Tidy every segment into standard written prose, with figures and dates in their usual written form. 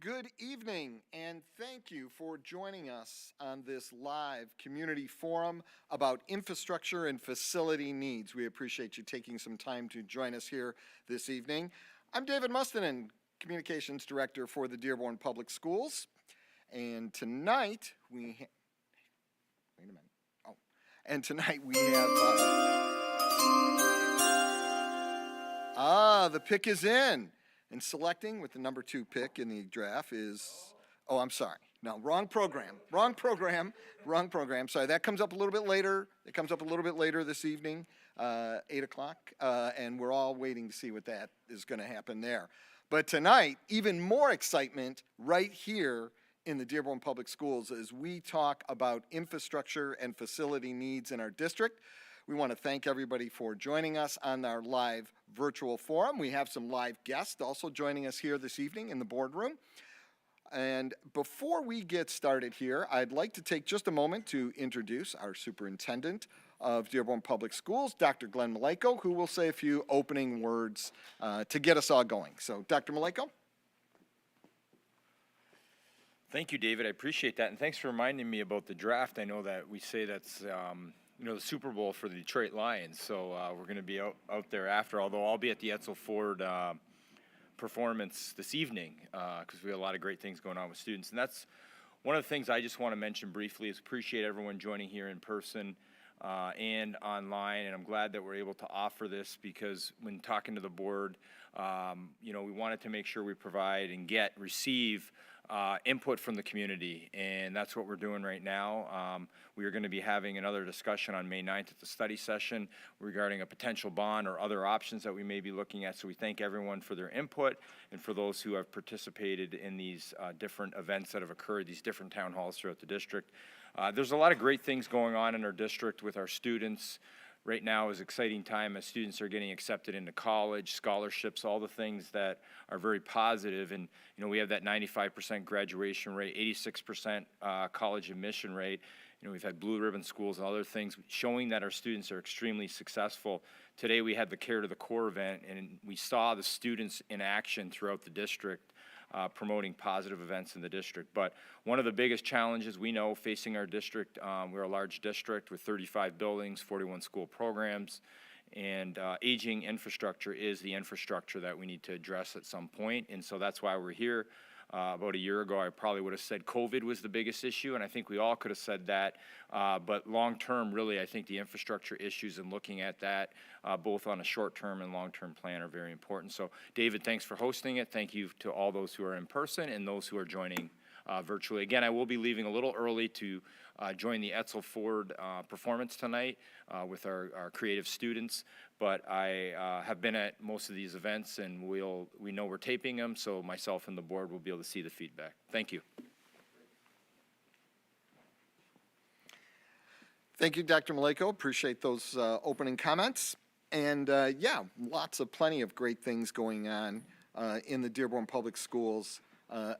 Good evening, and thank you for joining us on this live community forum about infrastructure and facility needs. We appreciate you taking some time to join us here this evening. I'm David Mustin, Communications Director for the Dearborn Public Schools, and tonight we have the pick is in. And selecting with the number 2 pick in the draft is, wrong program. Sorry, that comes up a little bit later. It comes up a little bit later this evening, 8 o'clock, and we're all waiting to see what that is going to happen there. But tonight, even more excitement right here in the Dearborn Public Schools as we talk about infrastructure and facility needs in our district. We want to thank everybody for joining us on our live virtual forum. We have some live guests also joining us here this evening in the boardroom. And before we get started here, I'd like to take just a moment to introduce our Superintendent of Dearborn Public Schools, Dr. Glenn Maleko, who will say a few opening words to get us all going. So, Dr. Maleko. Thank you, David. I appreciate that. And thanks for reminding me about the draft. I know that we say that's the Super Bowl for the Detroit Lions, so we're going to be out there after, although I'll be at the Esser Ford performance this evening because we have a lot of great things going on with students. And that's one of the things I just want to mention briefly is appreciate everyone joining here in person and online, and I'm glad that we're able to offer this because when talking to the board, we wanted to make sure we provide and receive input from the community, and that's what we're doing right now. We are going to be having another discussion on May 9th at the study session regarding a potential bond or other options that we may be looking at, so we thank everyone for their input and for those who have participated in these different events that have occurred, these different town halls throughout the district. There's a lot of great things going on in our district with our students. Right now is an exciting time as students are getting accepted into college, scholarships, all the things that are very positive. And, we have that 95% graduation rate, 86% college admission rate. We've had blue ribbon schools and other things showing that our students are extremely successful. Today we had the Care to the Core event, and we saw the students in action throughout the district. Promoting positive events in the district. But one of the biggest challenges we know facing our district, we're a large district with 35 buildings, 41 school programs, and aging infrastructure is the infrastructure that we need to address at some point. And so that's why we're here. About a year ago, I probably would have said COVID was the biggest issue, and I think we all could have said that. But long-term, really, I think the infrastructure issues and looking at that, both on a short-term and long-term plan, are very important. So, David, thanks for hosting it. Thank you to all those who are in person and those who are joining virtually. Again, I will be leaving a little early to join the Esser Ford performance tonight with our creative students. But I have been at most of these events, and we know we're taping them, so myself and the board will be able to see the feedback. Thank you. Thank you, Dr. Maleko. Appreciate those opening comments. And plenty of great things going on in the Dearborn Public Schools,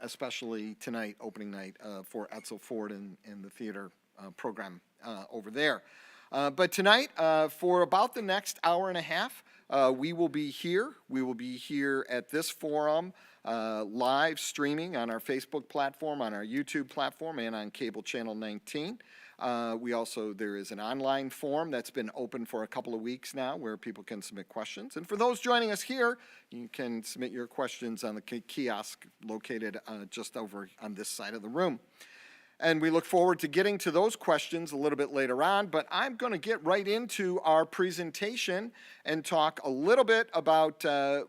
especially tonight, opening night for Esser Ford and the theater program over there. But tonight, for about the next hour and a half, we will be here. We will be here at this forum, live streaming on our Facebook platform, on our YouTube platform, and on cable channel 19. There is an online forum that's been open for a couple of weeks now where people can submit questions. And for those joining us here, you can submit your questions on the kiosk located just over on this side of the room. And we look forward to getting to those questions a little bit later on, but I'm going to get right into our presentation and talk a little bit about a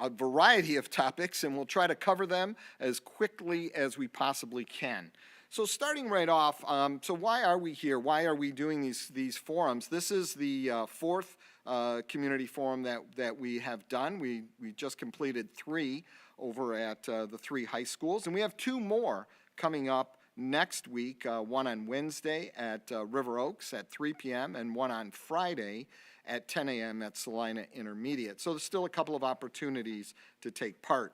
variety of topics, and we'll try to cover them as quickly as we possibly can. So starting right off, so why are we here? Why are we doing these forums? This is the fourth community forum that we have done. We just completed 3 over at the 3 high schools, and we have 2 more coming up next week, one on Wednesday at River Oaks at 3 p.m. and one on Friday at 10 a.m. at Salina Intermediate. So there's still a couple of opportunities to take part.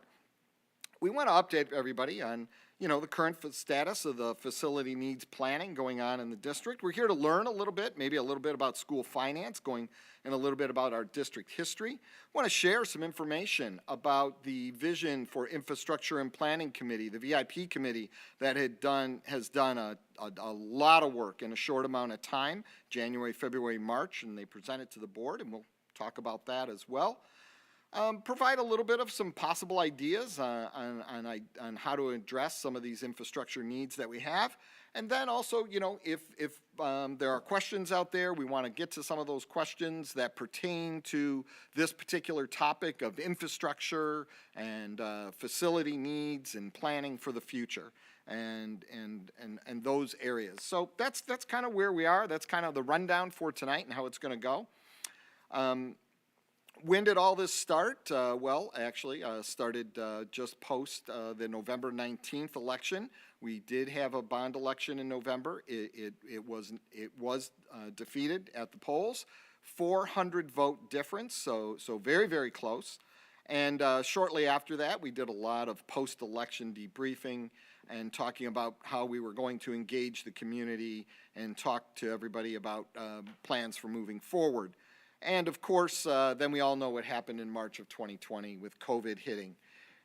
We want to update everybody on the current status of the facility needs planning going on in the district. We're here to learn a little bit, maybe a little bit about school finance, and a little bit about our district history. I want to share some information about the Vision for Infrastructure and Planning Committee, the VIP committee that has done a lot of work in a short amount of time, January, February, March, and they presented to the board, and we'll talk about that as well. Provide a little bit of some possible ideas on how to address some of these infrastructure needs that we have. And then also, if there are questions out there, we want to get to some of those questions that pertain to this particular topic of infrastructure and facility needs and planning for the future and those areas. So that's kind of where we are. That's kind of the rundown for tonight and how it's going to go. When did all this start? Started just post the November 19th election. We did have a bond election in November. It was defeated at the polls, 400 vote difference, so very, very close. And shortly after that, we did a lot of post-election debriefing and talking about how we were going to engage the community and talk to everybody about plans for moving forward. And of course, then we all know what happened in March of 2020 with COVID hitting.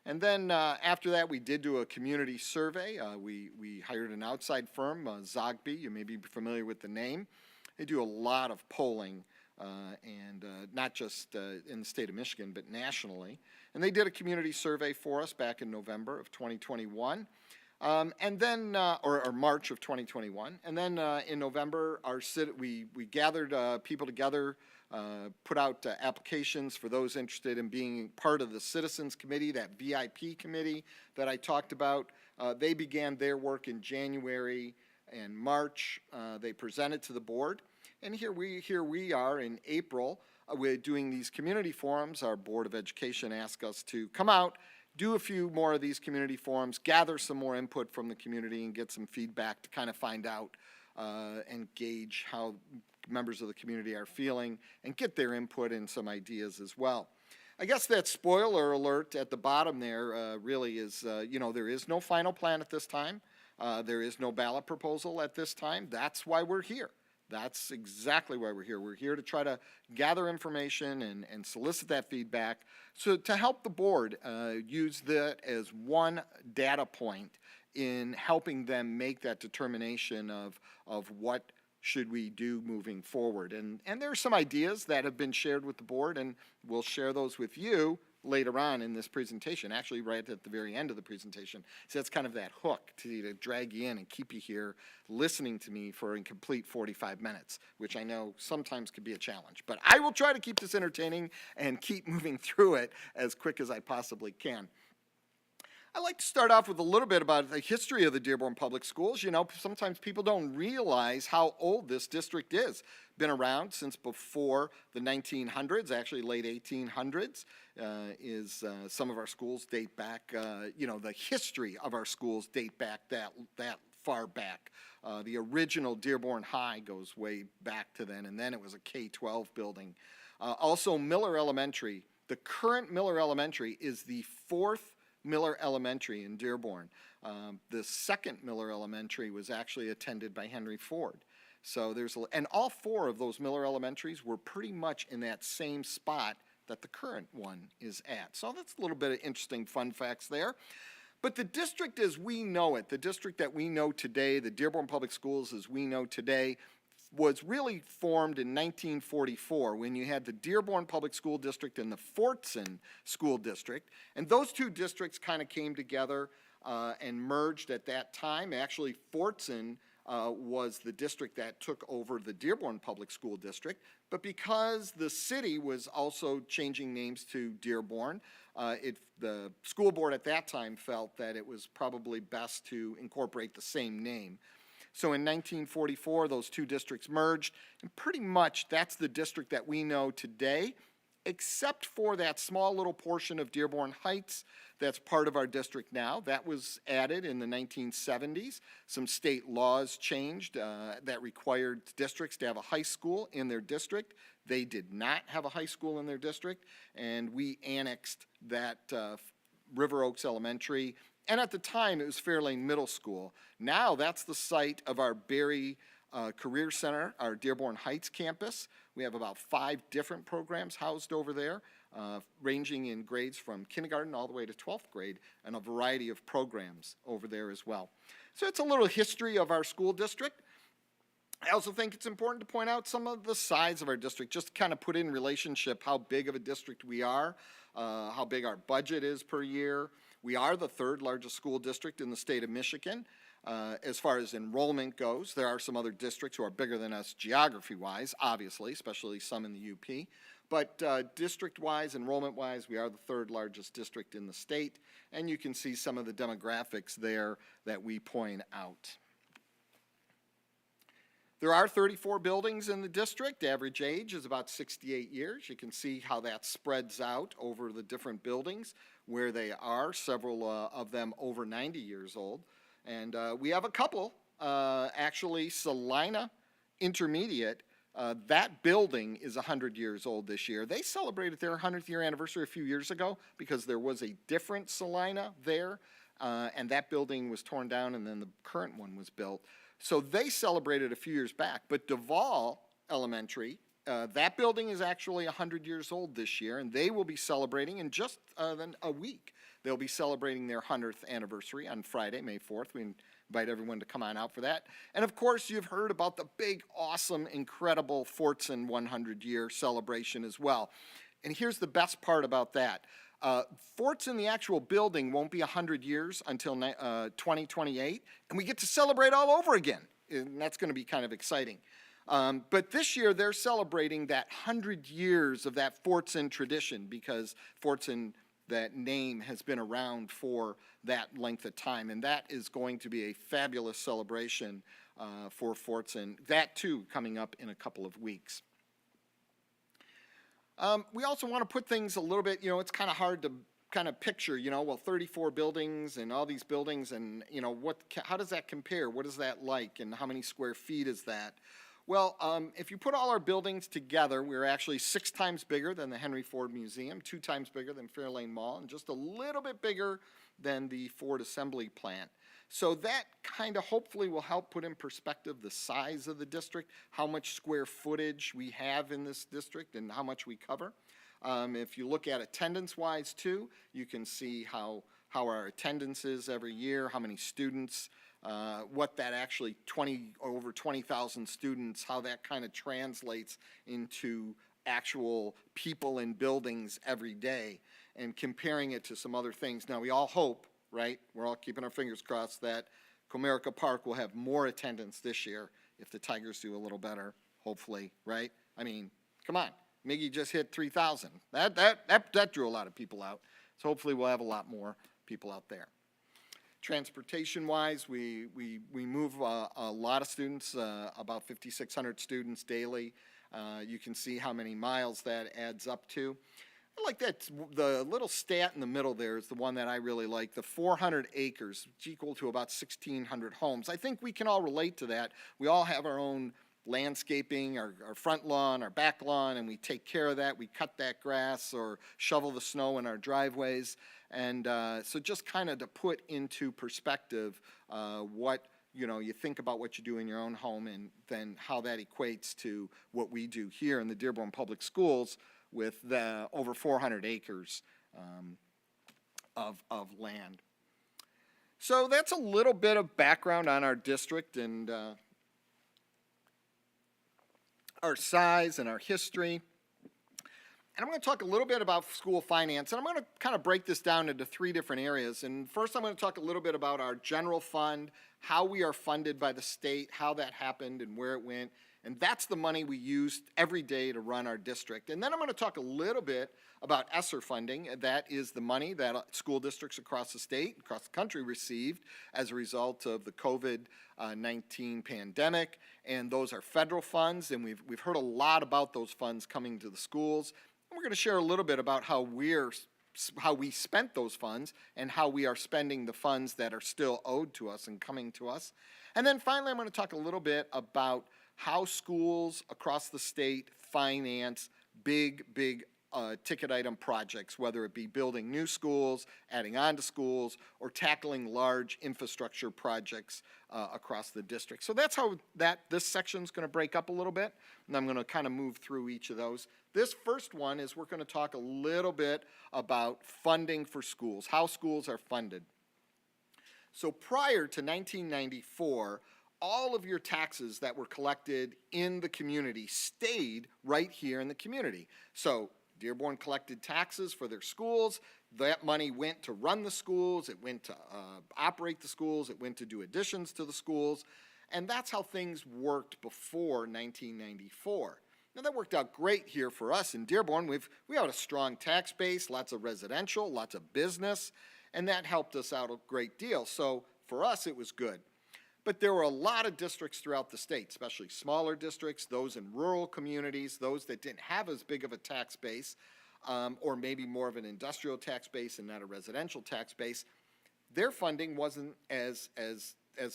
And then after that, we did do a community survey. We hired an outside firm, Zogby. You may be familiar with the name. They do a lot of polling, and not just in the state of Michigan, but nationally. And they did a community survey for us back in November of 2021. And then, or March of 2021. And then in November, we gathered people together, put out applications for those interested in being part of the Citizens Committee, that VIP committee that I talked about. They began their work in January and March. They presented to the board. And here we are in April. We're doing these community forums. Our Board of Education asked us to come out, do a few more of these community forums, gather some more input from the community, and get some feedback to kind of find out and gauge how members of the community are feeling and get their input and some ideas as well. I guess that spoiler alert at the bottom there really is, there is no final plan at this time. There is no ballot proposal at this time. That's why we're here. That's exactly why we're here. We're here to try to gather information and solicit that feedback so to help the board use that as one data point in helping them make that determination of what should we do moving forward. And there are some ideas that have been shared with the board, and we'll share those with you later on in this presentation, actually right at the very end of the presentation. So that's kind of that hook to drag you in and keep you here listening to me for a complete 45 minutes, which I know sometimes can be a challenge. But I will try to keep this entertaining and keep moving through it as quick as I possibly can. I'd like to start off with a little bit about the history of the Dearborn Public Schools. Sometimes people don't realize how old this district is. Been around since before the 1900s, actually late 1800s. Some of our schools date back, the history of our schools date back that far back. The original Dearborn High goes way back to then, and then it was a K-12 building. Also, Miller Elementary. The current Miller Elementary is the fourth Miller Elementary in Dearborn. The second Miller Elementary was actually attended by Henry Ford. So and all four of those Miller Elementaries were pretty much in that same spot that the current one is at. So that's a little bit of interesting fun facts there. But the district as we know it, the district that we know today, the Dearborn Public Schools as we know today, was really formed in 1944 when you had the Dearborn Public School District and the Fortson School District. And those two districts kind of came together and merged at that time. Actually, Fortson was the district that took over the Dearborn Public School District. But because the city was also changing names to Dearborn, the school board at that time felt that it was probably best to incorporate the same name. So in 1944, those two districts merged, and pretty much that's the district that we know today, except for that small little portion of Dearborn Heights that's part of our district now. That was added in the 1970s. Some state laws changed that required districts to have a high school in their district. They did not have a high school in their district, and we annexed that River Oaks Elementary, and at the time it was Fairlane Middle School. Now that's the site of our Berry Career Center, our Dearborn Heights campus. We have about 5 different programs housed over there, ranging in grades from kindergarten all the way to 12th grade, and a variety of programs over there as well. So it's a little history of our school district. I also think it's important to point out some of the size of our district, just to kind of put in relationship how big of a district we are, how big our budget is per year. We are the 3rd largest school district in the state of Michigan. As far as enrollment goes, there are some other districts who are bigger than us geography-wise, obviously, especially some in the UP. But district-wise, enrollment-wise, we are the 3rd largest district in the state, and you can see some of the demographics there that we point out. There are 34 buildings in the district. Average age is about 68 years. You can see how that spreads out over the different buildings where they are, several of them over 90 years old. And we have a couple, actually, Salina Intermediate. That building is 100 years old this year. They celebrated their 100th year anniversary a few years ago because there was a different Salina there, and that building was torn down and then the current one was built. So they celebrated a few years back. But Duval Elementary, that building is actually 100 years old this year, and they will be celebrating in just a week. They'll be celebrating their 100th anniversary on Friday, May 4th. We invite everyone to come on out for that. And of course, you've heard about the big, awesome, incredible Fortson 100-year celebration as well. And here's the best part about that. Fortson, the actual building, won't be 100 years until 2028, and we get to celebrate all over again. And that's going to be kind of exciting. But this year, they're celebrating that 100 years of that Fortson tradition because Fortson, that name, has been around for that length of time. And that is going to be a fabulous celebration for Fortson. That, too, coming up in a couple of weeks. We also want to put things a little bit, it's kind of hard to kind of picture, 34 buildings and all these buildings and, how does that compare? What is that like and how many square feet is that? Well, if you put all our buildings together, we're actually 6 times bigger than the Henry Ford Museum, 2 times bigger than Fairlane Mall, and just a little bit bigger than the Ford Assembly Plant. So that kind of hopefully will help put in perspective the size of the district, how much square footage we have in this district, and how much we cover. If you look at attendance-wise, too, you can see how our attendance is every year, how many students, what that actually over 20,000 students, how that kind of translates into actual people in buildings every day, and comparing it to some other things. Now, we all hope, right, we're all keeping our fingers crossed that Comerica Park will have more attendance this year if the Tigers do a little better, hopefully, right? I mean, come on, Miggy just hit 3,000. That drew a lot of people out, so hopefully we'll have a lot more people out there. Transportation-wise, we move a lot of students, about 5,600 students daily. You can see how many miles that adds up to. I like that. The little stat in the middle there is the one that I really like. The 400 acres, which is equal to about 1,600 homes. I think we can all relate to that. We all have our own landscaping, our front lawn, our back lawn, and we take care of that. We cut that grass or shovel the snow in our driveways. And so just kind of to put into perspective what you think about what you do in your own home and then how that equates to what we do here in the Dearborn Public Schools with the over 400 acres of land. So that's a little bit of background on our district and our size and our history. And I'm going to talk a little bit about school finance, and I'm going to kind of break this down into 3 different areas. And first, I'm going to talk a little bit about our general fund, how we are funded by the state, how that happened, and where it went. And that's the money we use every day to run our district. And then I'm going to talk a little bit about Esser funding. That is the money that school districts across the state, across the country received as a result of the COVID-19 pandemic. And those are federal funds, and we've heard a lot about those funds coming to the schools. And we're going to share a little bit about how we spent those funds and how we are spending the funds that are still owed to us and coming to us. And then finally, I'm going to talk a little bit about how schools across the state finance big ticket item projects, whether it be building new schools, adding on to schools, or tackling large infrastructure projects across the district. So that's how this section is going to break up a little bit, and I'm going to kind of move through each of those. This first one is we're going to talk a little bit about funding for schools, how schools are funded. So prior to 1994, all of your taxes that were collected in the community stayed right here in the community. So Dearborn collected taxes for their schools. That money went to run the schools. It went to operate the schools. It went to do additions to the schools. And that's how things worked before 1994. Now, that worked out great here for us in Dearborn. We have a strong tax base, lots of residential, lots of business, and that helped us out a great deal. So for us, it was good. But there were a lot of districts throughout the state, especially smaller districts, those in rural communities, those that didn't have as big of a tax base, or maybe more of an industrial tax base and not a residential tax base. Their funding wasn't as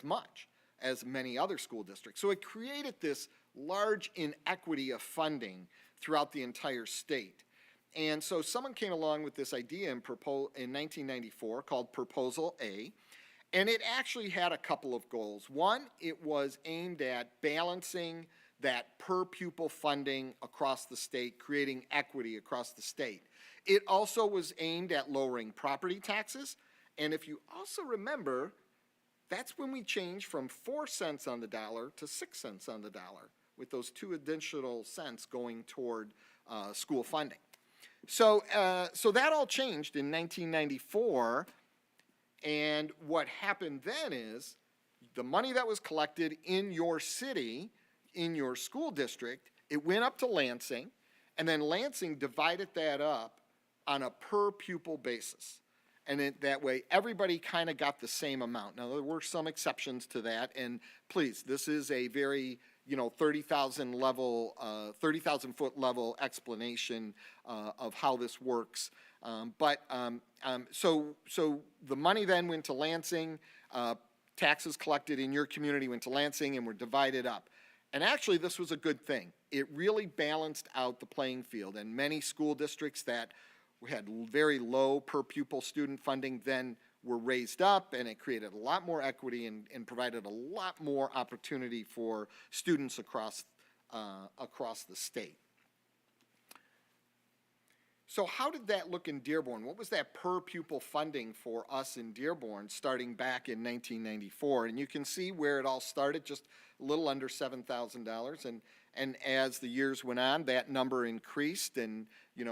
much as many other school districts. So it created this large inequity of funding throughout the entire state. And so someone came along with this idea in 1994 called Proposal A. And it actually had a couple of goals. One, it was aimed at balancing that per pupil funding across the state, creating equity across the state. It also was aimed at lowering property taxes. And if you also remember, that's when we changed from 4 cents on the dollar to 6 cents on the dollar, with those 2 additional cents going toward school funding. So that all changed in 1994. And what happened then is the money that was collected in your city, in your school district, it went up to Lansing, and then Lansing divided that up on a per pupil basis. And that way, everybody kind of got the same amount. Now, there were some exceptions to that, and please, this is a very 30,000 foot level explanation of how this works. So the money then went to Lansing, taxes collected in your community went to Lansing and were divided up. And actually, this was a good thing. It really balanced out the playing field, and many school districts that had very low per pupil student funding then were raised up, and it created a lot more equity and provided a lot more opportunity for students across the state. So how did that look in Dearborn? What was that per pupil funding for us in Dearborn starting back in 1994? And you can see where it all started, just a little under $7,000. And as the years went on, that number increased, and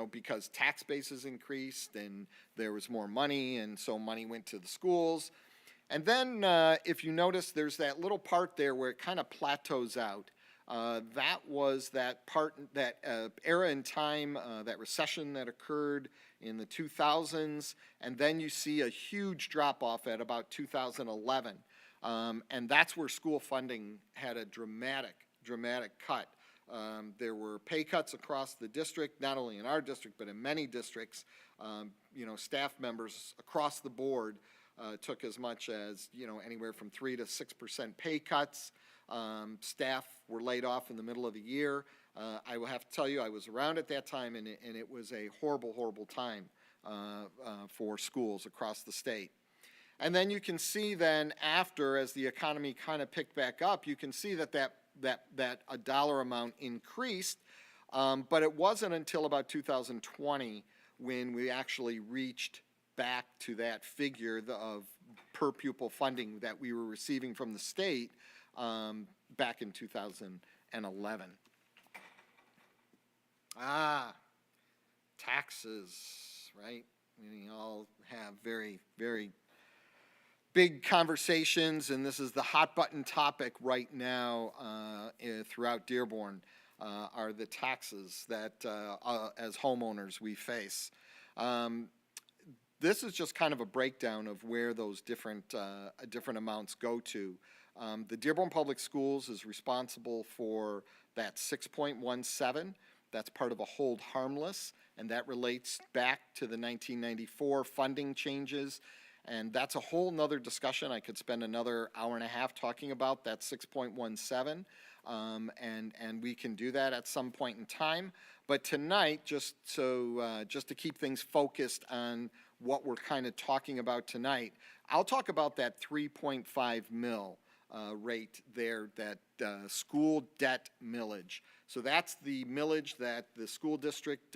because tax bases increased and there was more money, and so money went to the schools. And then if you notice, there's that little part there where it kind of plateaus out. That was that part, that era in time, that recession that occurred in the 2000s, and then you see a huge drop-off at about 2011. And that's where school funding had a dramatic cut. There were pay cuts across the district, not only in our district, but in many districts. Staff members across the board took as much as, anywhere from 3 to 6% pay cuts. Staff were laid off in the middle of the year. I will have to tell you, I was around at that time, and it was a horrible time for schools across the state. And then you can see then after, as the economy kind of picked back up, you can see that a dollar amount increased, but it wasn't until about 2020 when we actually reached back to that figure of per pupil funding that we were receiving from the state back in 2011. Taxes, right? We all have very, very big conversations, and this is the hot button topic right now throughout Dearborn, are the taxes that as homeowners we face. This is just kind of a breakdown of where those different amounts go to. The Dearborn Public Schools is responsible for that 6.17. That's part of a hold harmless, and that relates back to the 1994 funding changes. And that's a whole nother discussion. I could spend another hour and a half talking about that 6.17. and we can do that at some point in time. But tonight, just to keep things focused on what we're kind of talking about tonight, I'll talk about that 3.5 mil rate there, that school debt millage. So that's the millage that the school district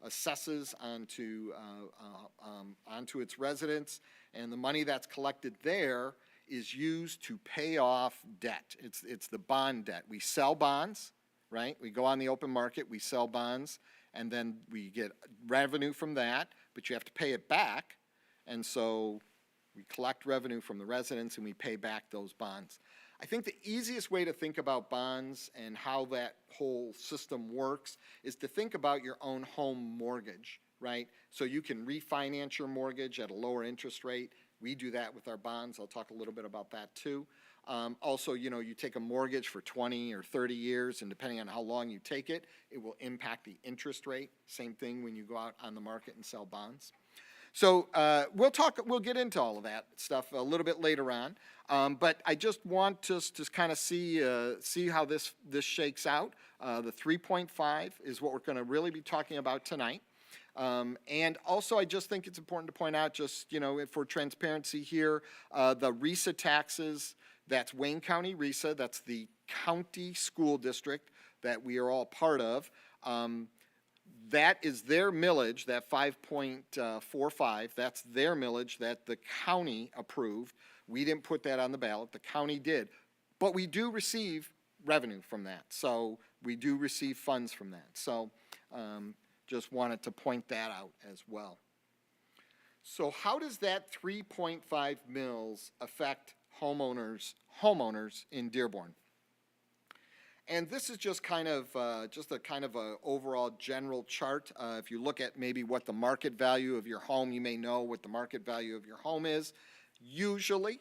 assesses onto its residents, and the money that's collected there is used to pay off debt. It's the bond debt. We sell bonds, right? We go on the open market, we sell bonds, and then we get revenue from that, but you have to pay it back, and so we collect revenue from the residents and we pay back those bonds. I think the easiest way to think about bonds and how that whole system works is to think about your own home mortgage, right? So you can refinance your mortgage at a lower interest rate. We do that with our bonds. I'll talk a little bit about that too. Also, you take a mortgage for 20 or 30 years, and depending on how long you take it, it will impact the interest rate. Same thing when you go out on the market and sell bonds. So we'll get into all of that stuff a little bit later on, but I just want us to kind of see how this shakes out. The 3.5 is what we're going to really be talking about tonight, and also I just think it's important to point out, just for transparency here, the RISA taxes. That's Wayne County RISA. That's the county school district that we are all part of. That is their millage, that 5.45, that's their millage that the county approved. We didn't put that on the ballot, the county did. But we do receive revenue from that, so we do receive funds from that. So just wanted to point that out as well. So how does that 3.5 mils affect homeowners in Dearborn? And this is just kind of a overall general chart. If you look at maybe what the market value of your home, you may know what the market value of your home is. Usually,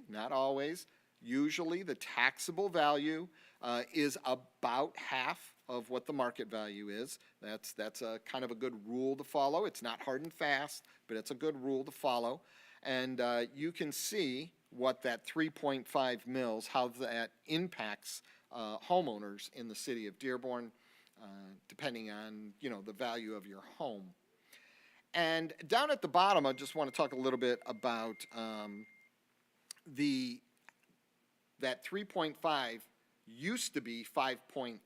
not always, usually the taxable value is about half of what the market value is. That's a kind of a good rule to follow. It's not hard and fast, but it's a good rule to follow. And you can see what that 3.5 mils, how that impacts homeowners in the city of Dearborn, depending on the value of your home. And down at the bottom, I just want to talk a little bit about that 3.5 used to be 5.8,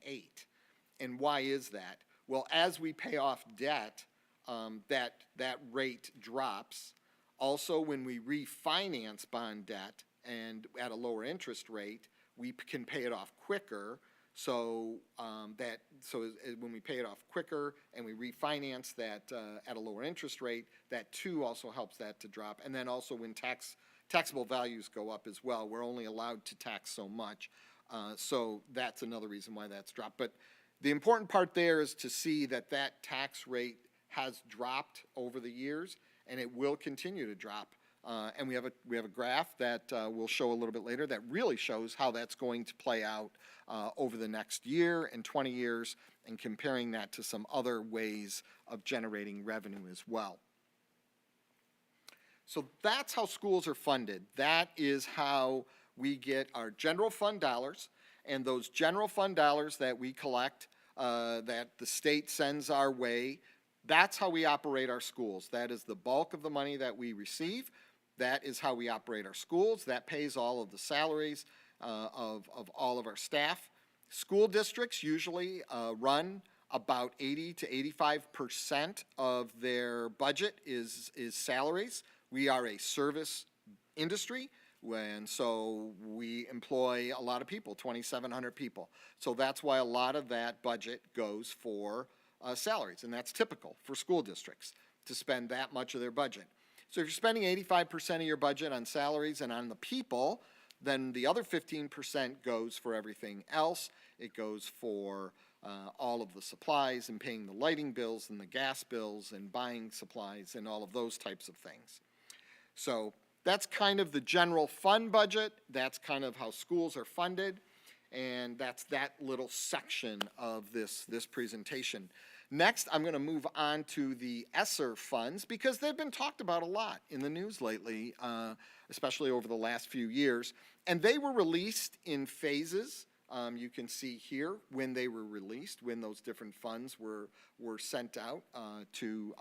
and why is that? Well, as we pay off debt, that rate drops. Also, when we refinance bond debt and at a lower interest rate, we can pay it off quicker. So when we pay it off quicker and we refinance that at a lower interest rate, that too also helps that to drop. And then also when taxable values go up as well, we're only allowed to tax so much. So that's another reason why that's dropped. But the important part there is to see that tax rate has dropped over the years, and it will continue to drop. And we have a graph that we'll show a little bit later that really shows how that's going to play out over the next year and 20 years, and comparing that to some other ways of generating revenue as well. So that's how schools are funded. That is how we get our general fund dollars, and those general fund dollars that we collect, that the state sends our way, that's how we operate our schools. That is the bulk of the money that we receive. That is how we operate our schools. That pays all of the salaries of all of our staff. School districts usually run about 80 to 85% of their budget is salaries. We are a service industry, and so we employ a lot of people, 2,700 people. So that's why a lot of that budget goes for salaries, and that's typical for school districts to spend that much of their budget. So if you're spending 85% of your budget on salaries and on the people, then the other 15% goes for everything else. It goes for all of the supplies and paying the lighting bills and the gas bills and buying supplies and all of those types of things. So that's kind of the general fund budget. That's kind of how schools are funded. And that's that little section of this presentation. Next, I'm going to move on to the Esser Funds, because they've been talked about a lot in the news lately, especially over the last few years. And they were released in phases You can see here when they were released, when those different funds were sent out to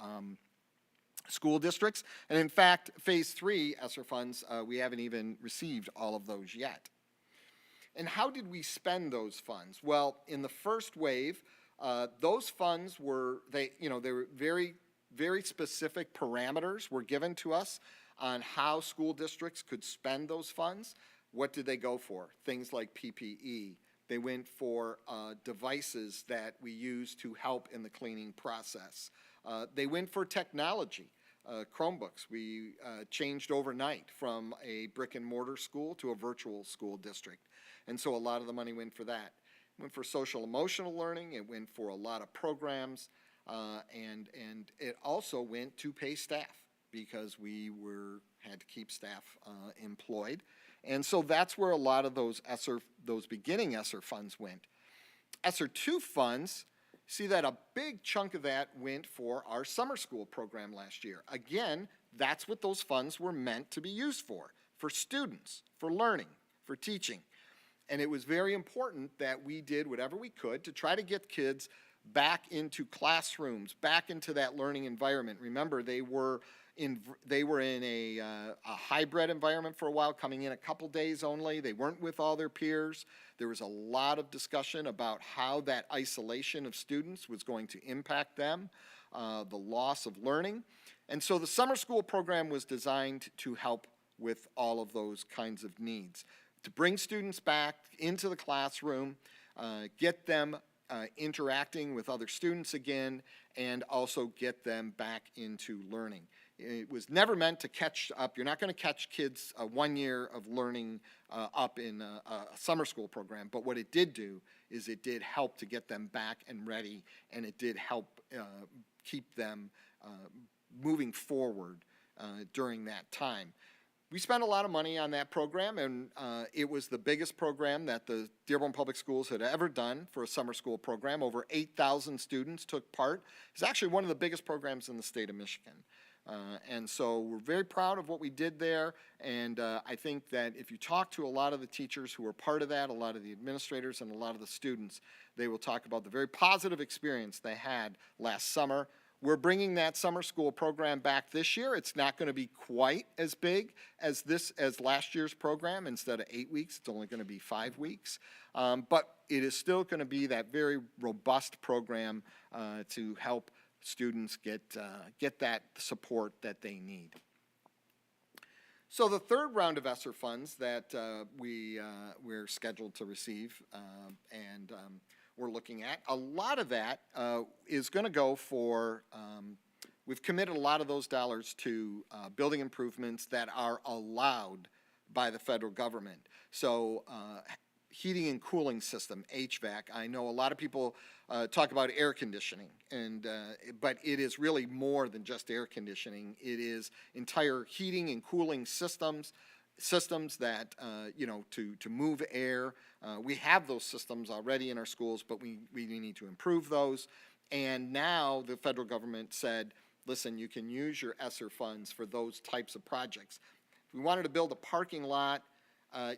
school districts. And in fact, phase 3 Esser funds, we haven't even received all of those yet. And how did we spend those funds? Well, in the first wave, those funds were, they were very specific parameters were given to us on how school districts could spend those funds. What did they go for? Things like PPE. They went for devices that we use to help in the cleaning process. They went for technology. Chromebooks. We changed overnight from a brick and mortar school to a virtual school district. And so a lot of the money went for that. It went for social emotional learning. It went for a lot of programs. And it also went to pay staff because we had to keep staff employed. And so that's where a lot of those beginning Esser funds went. Esser 2 funds, see that a big chunk of that went for our summer school program last year. Again, that's what those funds were meant to be used for students, for learning, for teaching. And it was very important that we did whatever we could to try to get kids back into classrooms, back into that learning environment. Remember, they were in a hybrid environment for a while, coming in a couple days only. They weren't with all their peers. There was a lot of discussion about how that isolation of students was going to impact them, the loss of learning. And so the summer school program was designed to help with all of those kinds of needs, to bring students back into the classroom, get them interacting with other students again, and also get them back into learning. It was never meant to catch up. You're not going to catch kids 1 year of learning up in a summer school program, but what it did do is it did help to get them back and ready, and it did help keep them moving forward during that time. We spent a lot of money on that program, and it was the biggest program that the Dearborn Public Schools had ever done for a summer school program. Over 8,000 students took part. It's actually one of the biggest programs in the state of Michigan. And so we're very proud of what we did there, and I think that if you talk to a lot of the teachers who were part of that, a lot of the administrators and a lot of the students, they will talk about the very positive experience they had last summer. We're bringing that summer school program back this year. It's not going to be quite as big as last year's program. Instead of 8 weeks, it's only going to be 5 weeks. But it is still going to be that very robust program to help students get that support that they need. So the third round of Esser funds that we're scheduled to receive and we're looking at, a lot of that is going to go for, we've committed a lot of those dollars to building improvements that are allowed by the federal government. So heating and cooling system, HVAC. I know a lot of people talk about air conditioning, but it is really more than just air conditioning. It is entire heating and cooling systems that, to move air. We have those systems already in our schools, but we need to improve those. And now the federal government said, listen, you can use your Esser funds for those types of projects. If we wanted to build a parking lot,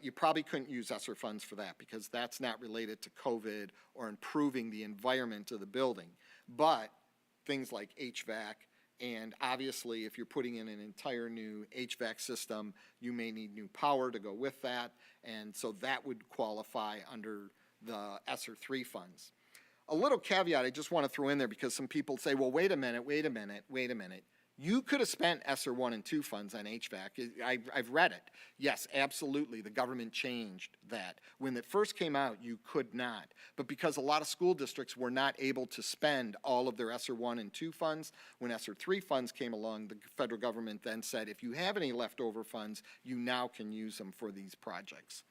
you probably couldn't use Esser funds for that because that's not related to COVID or improving the environment of the building. But things like HVAC, and obviously if you're putting in an entire new HVAC system, you may need new power to go with that, and so that would qualify under the Esser 3 funds. A little caveat I just want to throw in there because some people say, well, wait a minute. You could have spent Esser 1 and 2 funds on HVAC. I've read it. Yes, absolutely, the government changed that. When it first came out, you could not. But because a lot of school districts were not able to spend all of their Esser 1 and 2 funds, when Esser 3 funds came along, the federal government then said, if you have any leftover funds, you now can use them for these projects.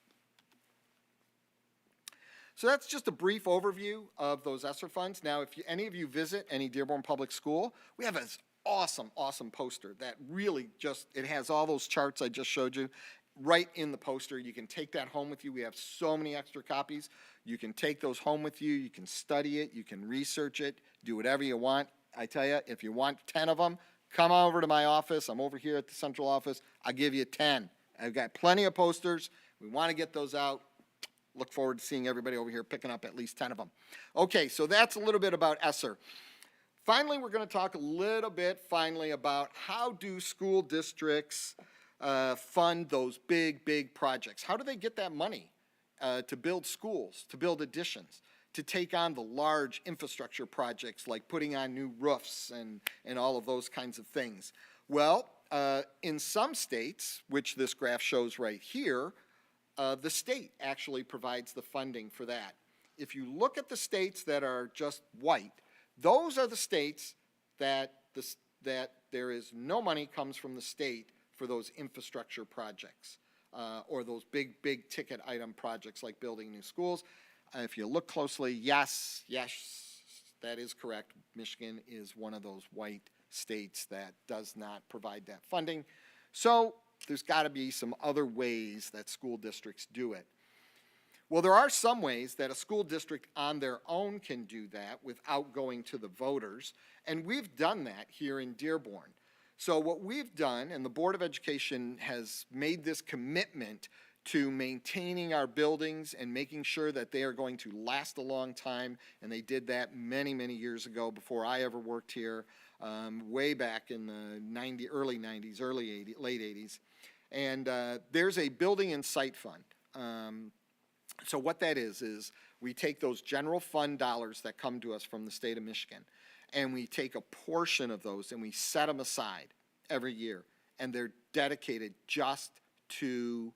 So that's just a brief overview of those Esser funds. Now, if any of you visit any Dearborn Public School, we have this awesome poster that really it has all those charts I just showed you right in the poster. You can take that home with you. We have so many extra copies. You can take those home with you. You can study it. You can research it. Do whatever you want. I tell you, if you want 10 of them, come over to my office. I'm over here at the central office. I'll give you 10. I've got plenty of posters. We want to get those out. look forward to seeing everybody over here picking up at least 10 of them. Okay, so that's a little bit about Esser. Finally, we're going to talk a little bit about how do school districts fund those big projects. How do they get that money to build schools, to build additions, to take on the large infrastructure projects like putting on new roofs and all of those kinds of things? Well, in some states, which this graph shows right here, the state actually provides the funding for that. If you look at the states that are just white, those are the states that there is no money comes from the state for those infrastructure projects or those big ticket item projects like building new schools. If you look closely, yes, that is correct. Michigan is one of those white states that does not provide that funding. So there's got to be some other ways that school districts do it. Well, there are some ways that a school district on their own can do that without going to the voters, and we've done that here in Dearborn. So what we've done, and the Board of Education has made this commitment to maintaining our buildings and making sure that they are going to last a long time, and they did that many years ago before I ever worked here, way back in the early 90s, late 80s. And there's a building and site fund. So what that is we take those general fund dollars that come to us from the state of Michigan, and we take a portion of those and we set them aside every year, and they're dedicated just to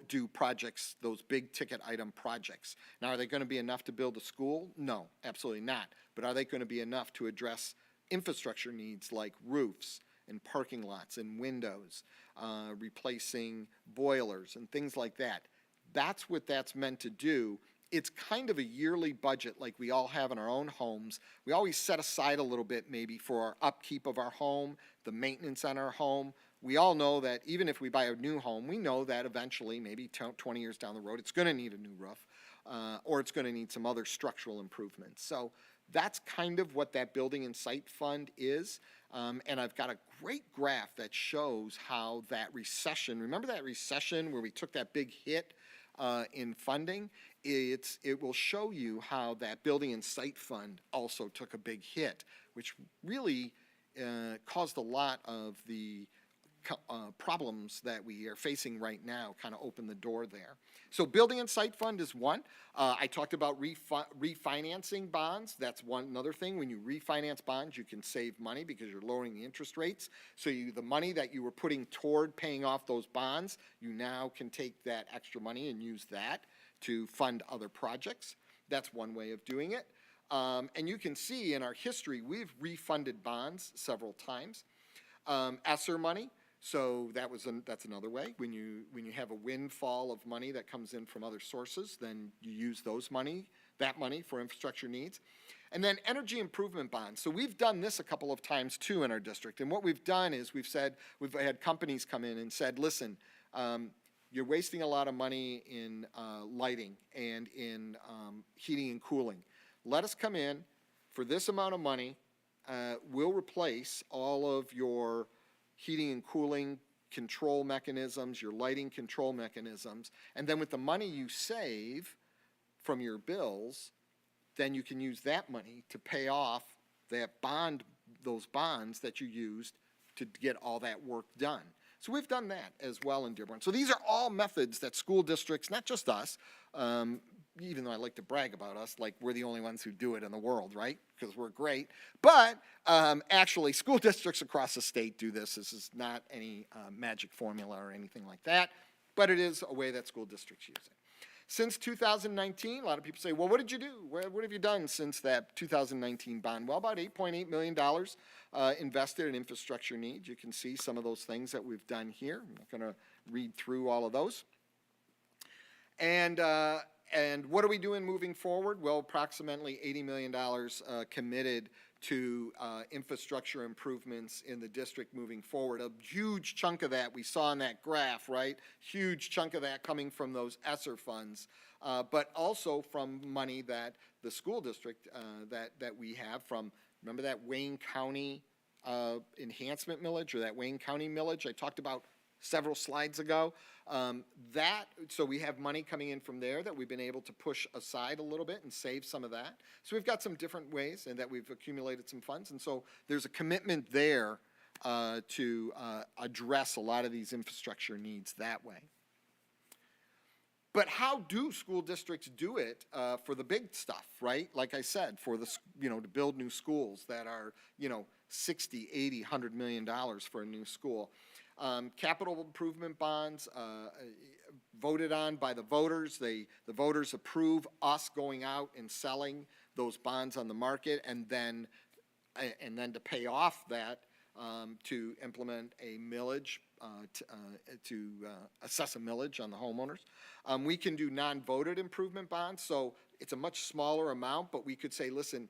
do projects, those big ticket item projects. Now, are they going to be enough to build a school? No, absolutely not. But are they going to be enough to address infrastructure needs like roofs and parking lots and windows, replacing boilers and things like that? That's what that's meant to do. It's kind of a yearly budget like we all have in our own homes. We always set aside a little bit maybe for our upkeep of our home, the maintenance on our home. We all know that even if we buy a new home, we know that eventually, maybe 20 years down the road, it's going to need a new roof or it's going to need some other structural improvements. So that's kind of what that building and site fund is. And I've got a great graph that shows how that recession, remember that recession where we took that big hit in funding? It will show you how that building and site fund also took a big hit, which really caused a lot of the problems that we are facing right now, kind of open the door there. So building and site fund is one. I talked about refinancing bonds. That's another thing. When you refinance bonds, you can save money because you're lowering the interest rates. So the money that you were putting toward paying off those bonds, you now can take that extra money and use that to fund other projects. That's one way of doing it. And you can see in our history, we've refunded bonds several times. Esser money. So that's another way. When you have a windfall of money that comes in from other sources, then you use that money for infrastructure needs. And then energy improvement bonds. So we've done this a couple of times too in our district. And what we've done is we've had companies come in and said, listen, you're wasting a lot of money in lighting and in heating and cooling. Let us come in for this amount of money. We'll replace all of your heating and cooling control mechanisms, your lighting control mechanisms, and then with the money you save from your bills, then you can use that money to pay off those bonds that you used to get all that work done. So we've done that as well in Dearborn. So these are all methods that school districts, not just us, even though I like to brag about us, like we're the only ones who do it in the world, right? Because we're great. But actually, school districts across the state do this. This is not any magic formula or anything like that, but it is a way that school districts use it. Since 2019, a lot of people say, well, what did you do? What have you done since that 2019 bond? Well, about $8.8 million invested in infrastructure needs. You can see some of those things that we've done here. I'm not going to read through all of those. And what are we doing moving forward? Well, approximately $80 million committed to infrastructure improvements in the district moving forward. A huge chunk of that we saw in that graph, right? Huge chunk of that coming from those Esser funds, but also from money that the school district that we have from, remember that Wayne County enhancement millage or that Wayne County millage? I talked about several slides ago. So we have money coming in from there that we've been able to push aside a little bit and save some of that. So we've got some different ways and that we've accumulated some funds. And so there's a commitment there to address a lot of these infrastructure needs that way. But how do school districts do it for the big stuff, right? Like I said, for the, to build new schools that are, 60, 80, $100 million for a new school. Capital improvement bonds voted on by the voters. The voters approve us going out and selling those bonds on the market, and then to pay off that to implement a millage, to assess a millage on the homeowners. We can do non-voted improvement bonds, so it's a much smaller amount, but we could say, listen,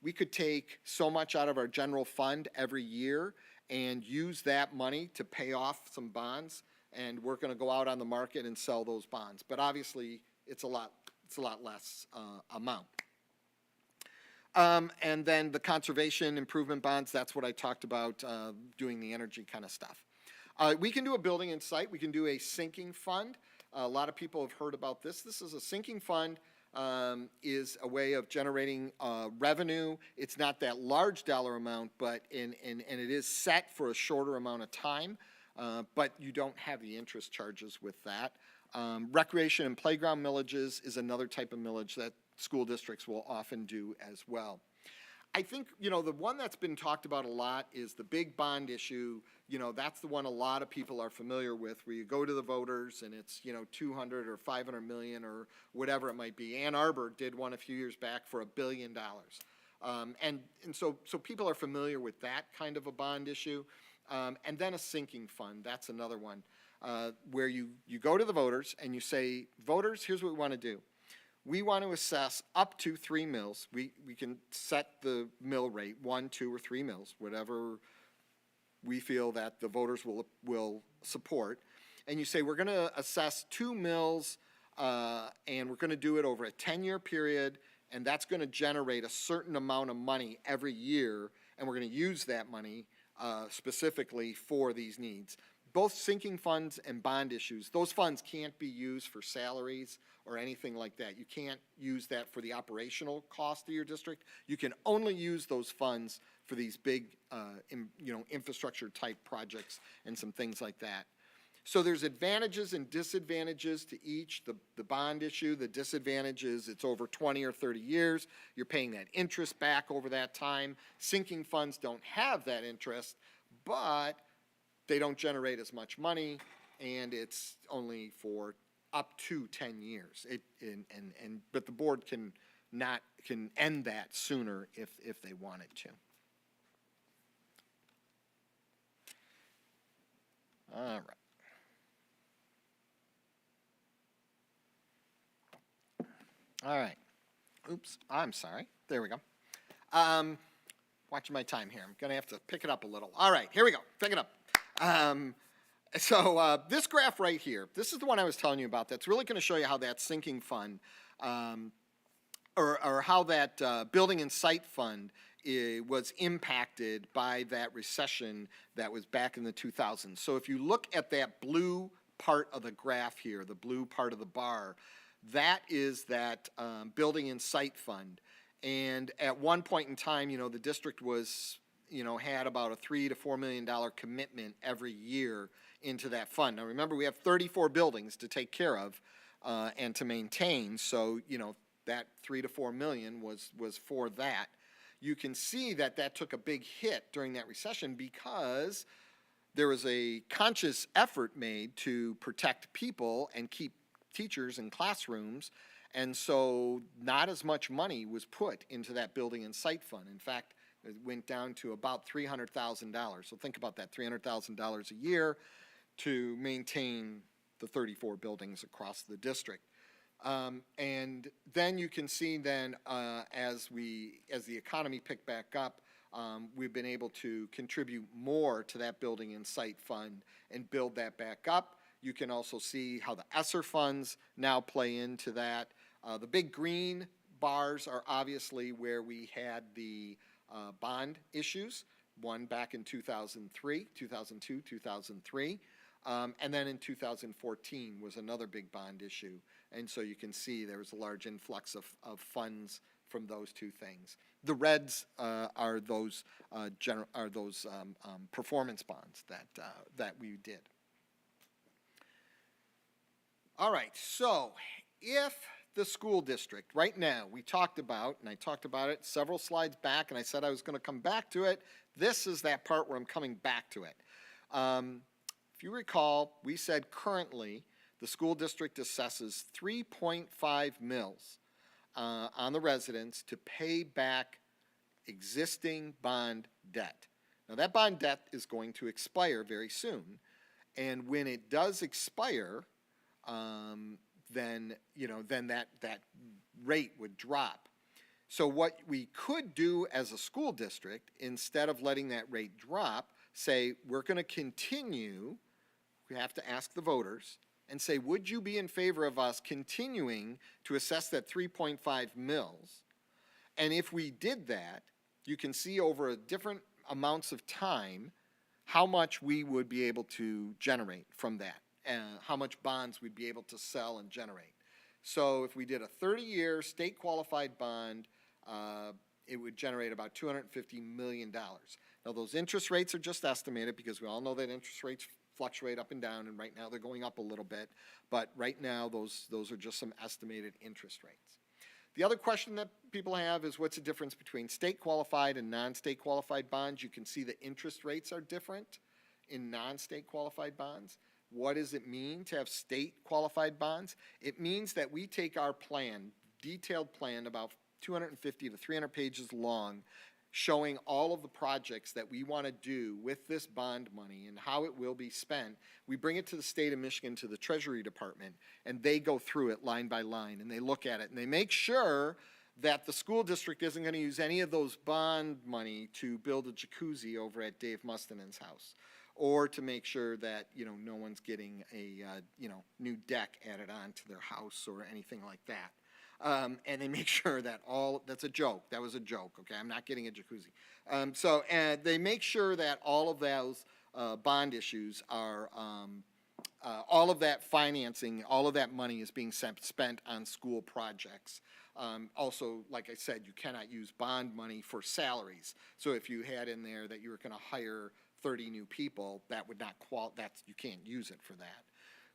we could take so much out of our general fund every year and use that money to pay off some bonds, and we're going to go out on the market and sell those bonds. But obviously, it's a lot less amount. And then the conservation improvement bonds, that's what I talked about, doing the energy kind of stuff. We can do a building and site. We can do a sinking fund. A lot of people have heard about this. This is a sinking fund. Is a way of generating revenue. It's not that large dollar amount, but and it is set for a shorter amount of time, but you don't have the interest charges with that. Recreation and playground millages is another type of millage that school districts will often do as well. I think, the one that's been talked about a lot is the big bond issue. That's the one a lot of people are familiar with, where you go to the voters and it's, 200 or 500 million or whatever it might be. Ann Arbor did one a few years back for $1 billion. And so people are familiar with that kind of a bond issue. And then a sinking fund, that's another one, where you go to the voters and you say, voters, here's what we want to do. We want to assess up to 3 mills. We can set the mill rate, 1, 2, or 3 mills, whatever we feel that the voters will support. And you say, we're going to assess 2 mills, and we're going to do it over a 10-year period, and that's going to generate a certain amount of money every year, and we're going to use that money specifically for these needs. Both sinking funds and bond issues, those funds can't be used for salaries or anything like that. You can't use that for the operational cost of your district. You can only use those funds for these big, infrastructure type projects and some things like that. So there's advantages and disadvantages to each. The bond issue, the disadvantage is it's over 20 or 30 years. You're paying that interest back over that time. Sinking funds don't have that interest, but they don't generate as much money, and it's only for up to 10 years. But the board can end that sooner if they wanted to. All right. All right. Oops, I'm sorry. There we go. Watching my time here. I'm going to have to pick it up a little. All right, here we go. Pick it up. So this graph right here, this is the one I was telling you about. That's really going to show you how that sinking fund, or how that building and site fund was impacted by that recession that was back in the 2000s. So if you look at that blue part of the graph here, the blue part of the bar, that is that building and site fund. And at one point in time, the district was, had about a $3 to $4 million commitment every year into that fund. Now remember, we have 34 buildings to take care of and to maintain. So, that $3 to $4 million was for that. You can see that took a big hit during that recession because there was a conscious effort made to protect people and keep teachers in classrooms. And so not as much money was put into that building and site fund. In fact, it went down to about $300,000. So think about that, $300,000 a year to maintain the 34 buildings across the district. And then you can see then as the economy picked back up, we've been able to contribute more to that building and site fund and build that back up. You can also see how the Esser Funds now play into that. The big green bars are obviously where we had the bond issues, one back in 2002, 2003. And then in 2014 was another big bond issue. And so you can see there was a large influx of funds from those two things. The reds are those performance bonds that we did. All right, so if the school district, right now, we talked about, and I talked about it several slides back, and I said I was going to come back to it. This is that part where I'm coming back to it. If you recall, we said currently the school district assesses 3.5 mils on the residents to pay back existing bond debt. Now that bond debt is going to expire very soon, and when it does expire, then that rate would drop. So what we could do as a school district, instead of letting that rate drop, say we're going to continue. We have to ask the voters and say, would you be in favor of us continuing to assess that 3.5 mils? And if we did that, you can see over different amounts of time how much we would be able to generate from that, and how much bonds we'd be able to sell and generate. So if we did a 30-year state qualified bond, it would generate about $250 million. Now those interest rates are just estimated because we all know that interest rates fluctuate up and down, and right now they're going up a little bit, but right now those are just some estimated interest rates. The other question that people have is, what's the difference between state qualified and non-state qualified bonds? You can see the interest rates are different in non-state qualified bonds. What does it mean to have state qualified bonds? It means that we take our plan, detailed plan, about 250 to 300 pages long, showing all of the projects that we want to do with this bond money and how it will be spent. We bring it to the state of Michigan, to the Treasury Department, and they go through it line by line, and they look at it, and they make sure that the school district isn't going to use any of those bond money to build a jacuzzi over at Dave Mustin's house, or to make sure that, no one's getting a, new deck added on to their house or anything like that. And they make sure that that's a joke. That was a joke, okay? I'm not getting a jacuzzi. And they make sure that all of those bond issues are, all of that financing, all of that money is being spent on school projects. Also, like I said, you cannot use bond money for salaries. So if you had in there that you were going to hire 30 new people, that would not you can't use it for that.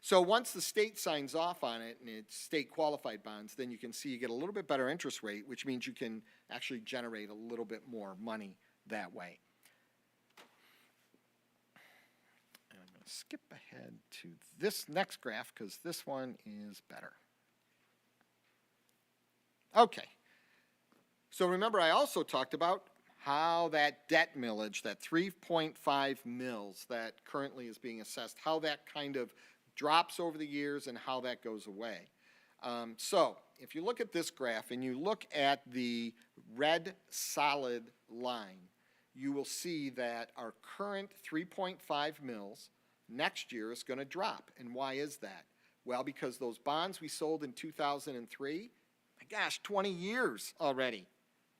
So once the state signs off on it and it's state qualified bonds, then you can see you get a little bit better interest rate, which means you can actually generate a little bit more money that way. And I'm going to skip ahead to this next graph because this one is better. Okay. So remember, I also talked about how that debt millage, that 3.5 mils that currently is being assessed, how that kind of drops over the years and how that goes away. So if you look at this graph and you look at the red solid line, you will see that our current 3.5 mils next year is going to drop. And why is that? Well, because those bonds we sold in 2003, my gosh, 20 years already.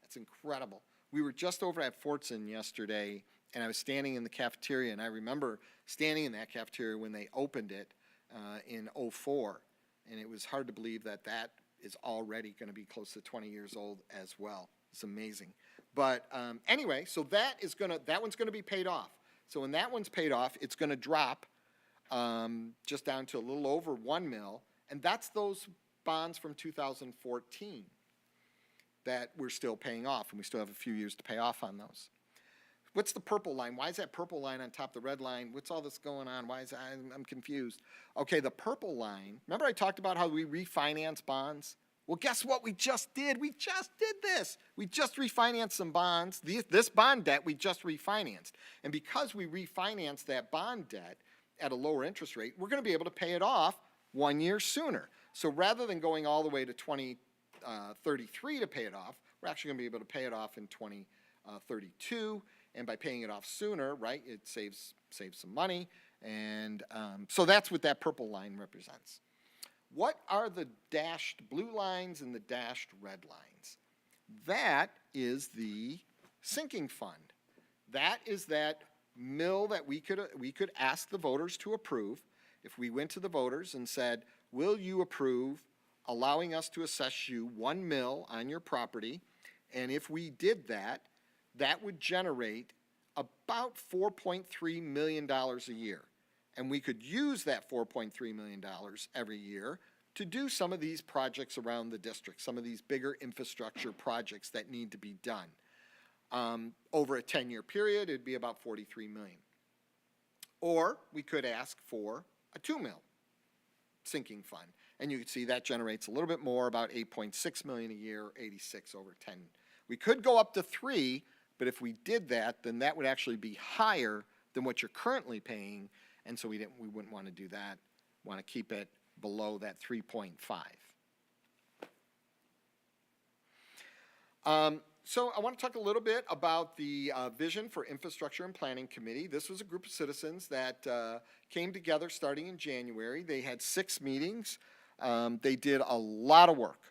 That's incredible. We were just over at Fortson yesterday, and I was standing in the cafeteria, and I remember standing in that cafeteria when they opened it in 2004, and it was hard to believe that that is already going to be close to 20 years old as well. It's amazing. But anyway, so that one's going to be paid off. So when that one's paid off, it's going to drop just down to a little over 1 mil, and that's those bonds from 2014 that we're still paying off, and we still have a few years to pay off on those. What's the purple line? Why is that purple line on top of the red line? What's all this going on? Why is that? I'm confused. Okay, the purple line, remember I talked about how we refinance bonds? Well, guess what we just did? We just did this. We just refinanced some bonds. This bond debt we just refinanced. And because we refinanced that bond debt at a lower interest rate, we're going to be able to pay it off 1 year sooner. So rather than going all the way to 2033 to pay it off, we're actually going to be able to pay it off in 2032. And by paying it off sooner, right, it saves some money. And so that's what that purple line represents. What are the dashed blue lines and the dashed red lines? That is the sinking fund. That is that mill that we could ask the voters to approve. If we went to the voters and said, will you approve allowing us to assess you 1 mill on your property? And if we did that, that would generate about $4.3 million a year. And we could use that $4.3 million every year to do some of these projects around the district, some of these bigger infrastructure projects that need to be done. Over a 10-year period, it'd be about $43 million. Or we could ask for a 2 mill sinking fund. And you can see that generates a little bit more, about $8.6 million a year, 86 over 10. We could go up to 3, but if we did that, then that would actually be higher than what you're currently paying, and so we wouldn't want to do that. Want to keep it below that 3.5. So I want to talk a little bit about the Vision for Infrastructure and Planning Committee. This was a group of citizens that came together starting in January. They had 6 meetings. They did a lot of work.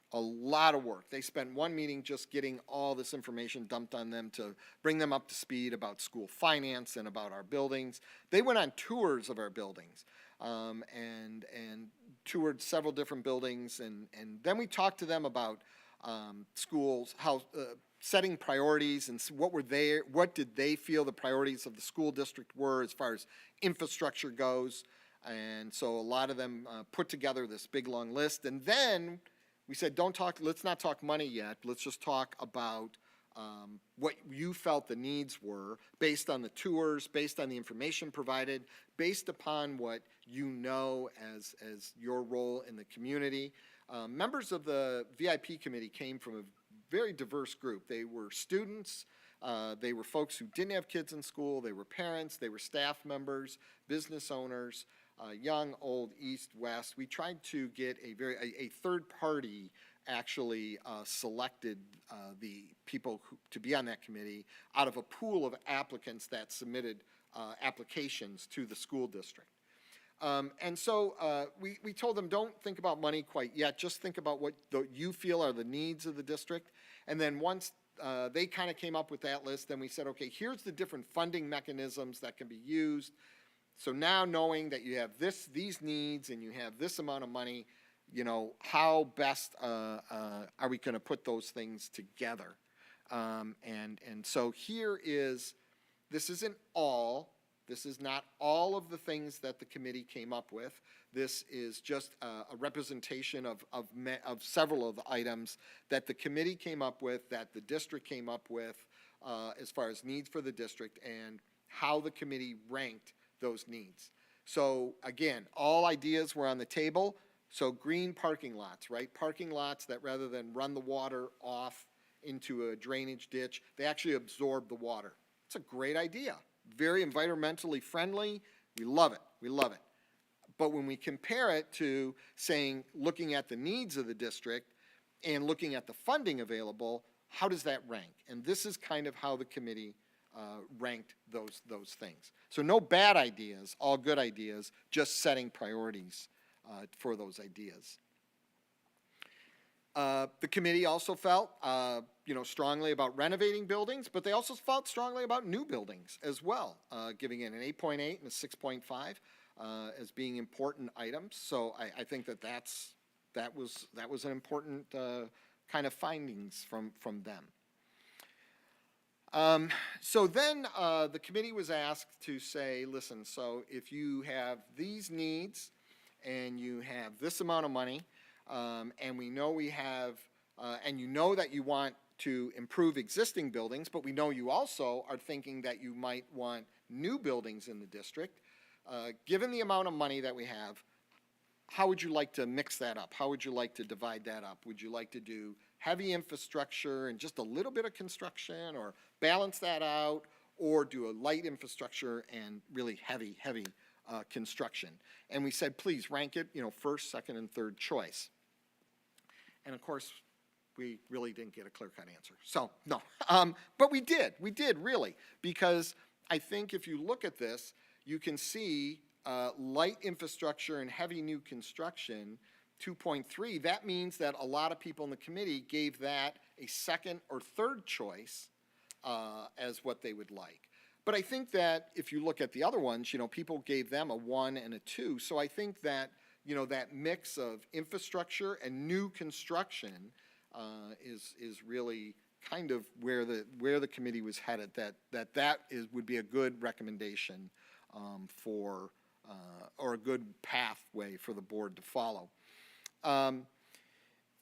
They spent one meeting just getting all this information dumped on them to bring them up to speed about school finance and about our buildings. They went on tours of our buildings and toured several different buildings. And then we talked to them about schools, how setting priorities and what did they feel the priorities of the school district were as far as infrastructure goes. And so a lot of them put together this big long list. And then we said, let's not talk money yet. Let's just talk about what you felt the needs were based on the tours, based on the information provided, based upon what you know as your role in the community. Members of the VIP committee came from a very diverse group. They were students. They were folks who didn't have kids in school. They were parents. They were staff members, business owners, young, old, east, west. We tried to get a third party actually selected the people to be on that committee out of a pool of applicants that submitted applications to the school district. And so we told them, don't think about money quite yet. Just think about what you feel are the needs of the district. And then once they kind of came up with that list, then we said, okay, here's the different funding mechanisms that can be used. So now knowing that you have these needs and you have this amount of money, you know, how best are we going to put those things together? And so this is not all of the things that the committee came up with. This is just a representation of several of the items that the committee came up with, that the district came up with as far as needs for the district and how the committee ranked those needs. So again, all ideas were on the table. So green parking lots, right? Parking lots that rather than run the water off into a drainage ditch, they actually absorb the water. It's a great idea. Very environmentally friendly. We love it. We love it. But when we compare it to looking at the needs of the district and looking at the funding available, how does that rank? And this is kind of how the committee ranked those things. So no bad ideas, all good ideas, just setting priorities for those ideas. The committee also felt, strongly about renovating buildings, but they also felt strongly about new buildings as well, giving it an 8.8 and a 6.5 as being important items. So I think that was an important kind of findings from them. So then the committee was asked to say, listen, so if you have these needs and you have this amount of money, and we know we have, and you know that you want to improve existing buildings, but we know you also are thinking that you might want new buildings in the district, given the amount of money that we have, how would you like to mix that up? How would you like to divide that up? Would you like to do heavy infrastructure and just a little bit of construction, or balance that out, or do a light infrastructure and really heavy construction? And we said, please rank it, first, second, and third choice. And of course, we really didn't get a clear-cut answer. So, no. But we did really, because I think if you look at this, you can see light infrastructure and heavy new construction, 2.3, that means that a lot of people in the committee gave that a second or third choice as what they would like. But I think that if you look at the other ones, people gave them a 1 and a 2. So I think that, that mix of infrastructure and new construction is really kind of where the committee was headed. That would be a good recommendation for or a good pathway for the board to follow.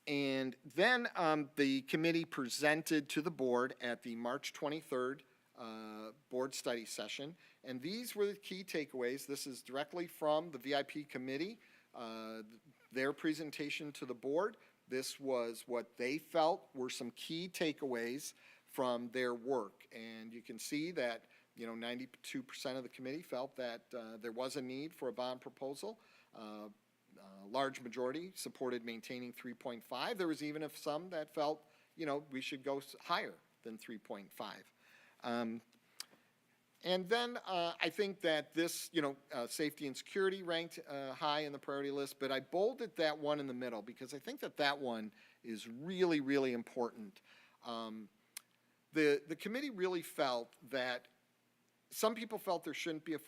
And then the committee presented to the board at the March 23rd board study session, and these were the key takeaways. This is directly from the VIP committee, their presentation to the board. This was what they felt were some key takeaways from their work, and you can see that 92% of the committee felt that there was a need for a bond proposal. A large majority supported maintaining 3.5. There was even some that felt, we should go higher than 3.5. And then I think that this, safety and security ranked high in the priority list, but I bolded that one in the middle because I think that one is really, really important. The committee really felt that some people felt there shouldn't be a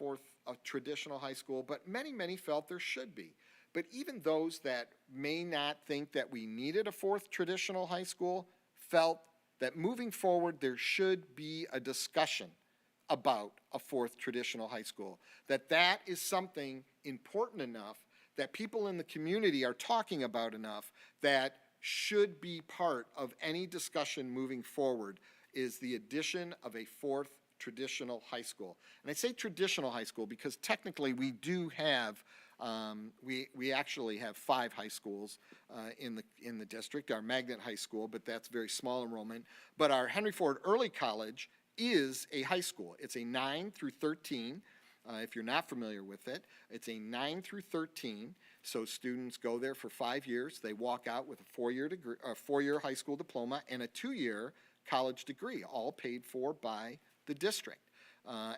traditional high school, but many felt there should be. But even those that may not think that we needed a fourth traditional high school felt that moving forward there should be a discussion about a fourth traditional high school, that is something important enough that people in the community are talking about enough that should be part of any discussion moving forward is the addition of a fourth traditional high school. And I say traditional high school because technically we do have we actually have 5 high schools in the district. Our Magnet High School, but that's very small enrollment. But our Henry Ford Early College is a high school. It's a 9 through 13. If you're not familiar with it, it's a 9 through 13. So students go there for 5 years. They walk out with a 4-year degree, a 4-year high school diploma, and a 2-year college degree, all paid for by the district.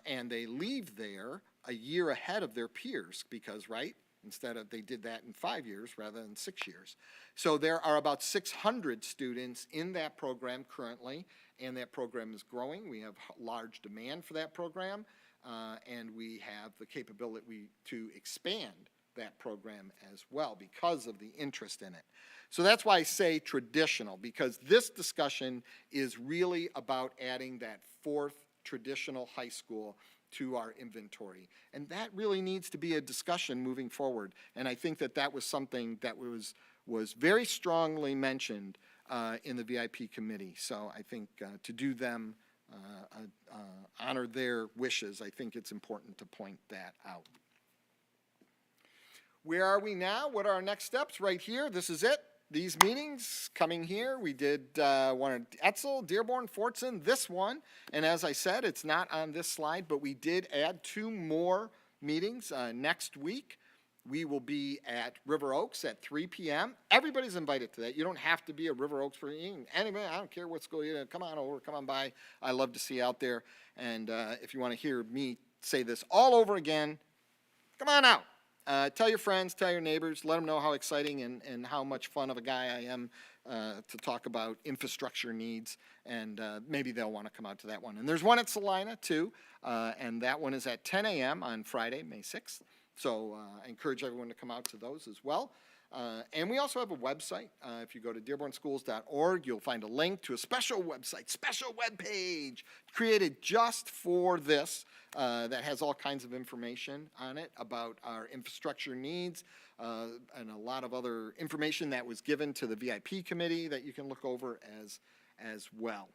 And they leave there a year ahead of their peers because, right, instead of they did that in 5 years rather than 6 years. So there are about 600 students in that program currently, and that program is growing. We have large demand for that program, and we have the capability to expand that program as well because of the interest in it. So that's why I say traditional, because this discussion is really about adding that fourth traditional high school to our inventory. And that really needs to be a discussion moving forward. And I think that was something that was very strongly mentioned in the VIP committee. So I think to do them, honor their wishes, I think it's important to point that out. Where are we now? What are our next steps? Right here, this is it. These meetings coming here, we did one at Etzel, Dearborn, Fortson, this one. And as I said, it's not on this slide, but we did add 2 more meetings next week. We will be at River Oaks at 3 p.m. Everybody's invited to that. You don't have to be a River Oaks for anybody. I don't care what school you're in. Come on over, come on by. I love to see you out there. And if you want to hear me say this all over again, come on out. Tell your friends, tell your neighbors, let them know how exciting and how much fun of a guy I am to talk about infrastructure needs, and maybe they'll want to come out to that one. And there's one at Salina, too, and that one is at 10 a.m. on Friday, May 6th. So I encourage everyone to come out to those as well. And we also have a website. If you go to dearbornschools.org, you'll find a link to a special website, special web page created just for this that has all kinds of information on it about our infrastructure needs and a lot of other information that was given to the VIP committee that you can look over as well.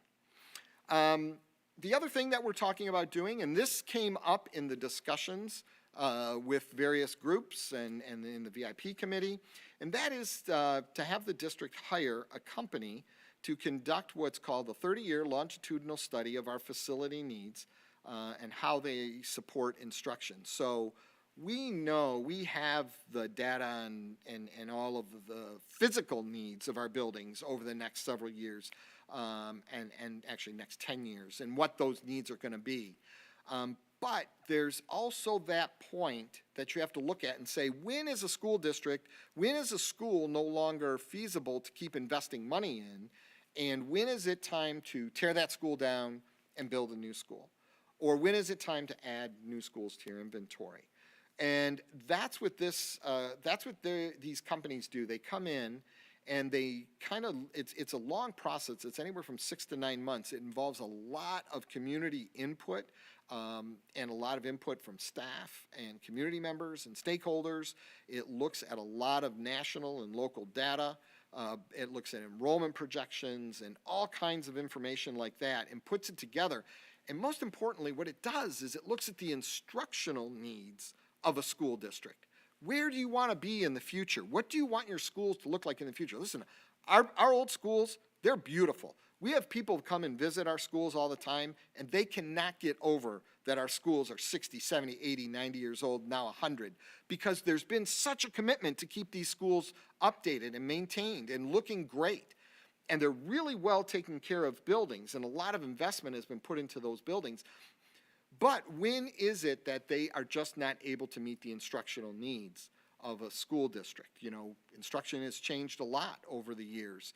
The other thing that we're talking about doing, and this came up in the discussions with various groups and in the VIP committee, and that is to have the district hire a company to conduct what's called the 30-year longitudinal study of our facility needs and how they support instruction. So we know we have the data and all of the physical needs of our buildings over the next several years and actually next 10 years and what those needs are going to be. But there's also that point that you have to look at and say, when is a school district, when is a school no longer feasible to keep investing money in, and when is it time to tear that school down and build a new school? Or when is it time to add new schools to your inventory? And that's what these companies do. They come in and they it's a long process. It's anywhere from 6 to 9 months. It involves a lot of community input and a lot of input from staff and community members and stakeholders. It looks at a lot of national and local data. It looks at enrollment projections and all kinds of information like that and puts it together. And most importantly, what it does is it looks at the instructional needs of a school district. Where do you want to be in the future? What do you want your schools to look like in the future? Listen, our old schools, they're beautiful. We have people come and visit our schools all the time, and they cannot get over that our schools are 60, 70, 80, 90 years old, now 100, because there's been such a commitment to keep these schools updated and maintained and looking great. And they're really well taken care of buildings, and a lot of investment has been put into those buildings. But when is it that they are just not able to meet the instructional needs of a school district? You know, instruction has changed a lot over the years.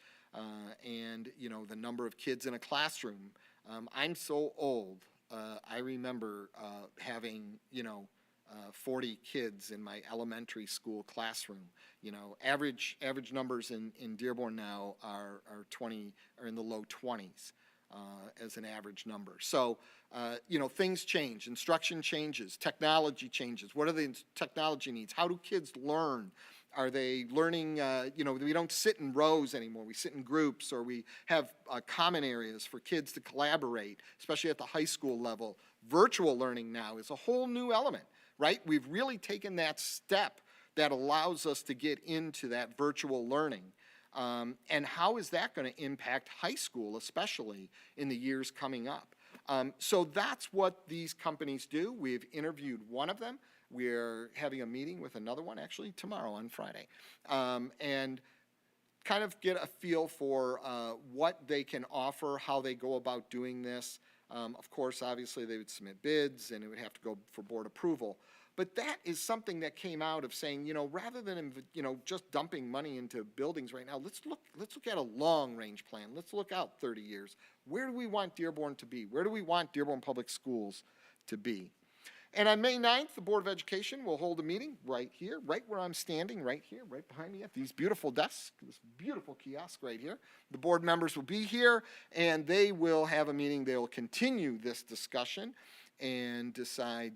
And, you know, the number of kids in a classroom. I'm so old, I remember having, 40 kids in my elementary school classroom. You know, average numbers in Dearborn now are in the low 20s as an average number. So, things change, instruction changes, technology changes. What are the technology needs? How do kids learn? Are they learning, we don't sit in rows anymore. We sit in groups, or we have common areas for kids to collaborate, especially at the high school level. Virtual learning now is a whole new element, right? We've really taken that step that allows us to get into that virtual learning. And how is that going to impact high school, especially in the years coming up? So that's what these companies do. We've interviewed one of them. We're having a meeting with another one, actually, tomorrow on Friday, and kind of get a feel for what they can offer, how they go about doing this. Of course, obviously, they would submit bids, and it would have to go for board approval. But that is something that came out of saying, rather than, just dumping money into buildings right now, let's look at a long-range plan. Let's look out 30 years. Where do we want Dearborn to be? Where do we want Dearborn Public Schools to be? And on May 9th, the Board of Education will hold a meeting right here, right where I'm standing, right here, right behind me at these beautiful desks, this beautiful kiosk right here. The board members will be here, and they will have a meeting. They will continue this discussion and decide,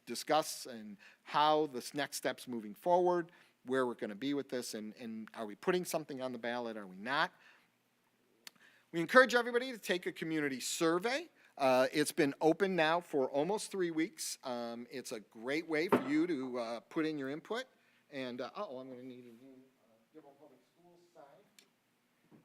discuss and how the next steps moving forward, where we're going to be with this, and are we putting something on the ballot, are we not? We encourage everybody to take a community survey. It's been open now for almost 3 weeks. It's a great way for you to put in your input. And, I'm going to need a new Dearborn Public Schools sign.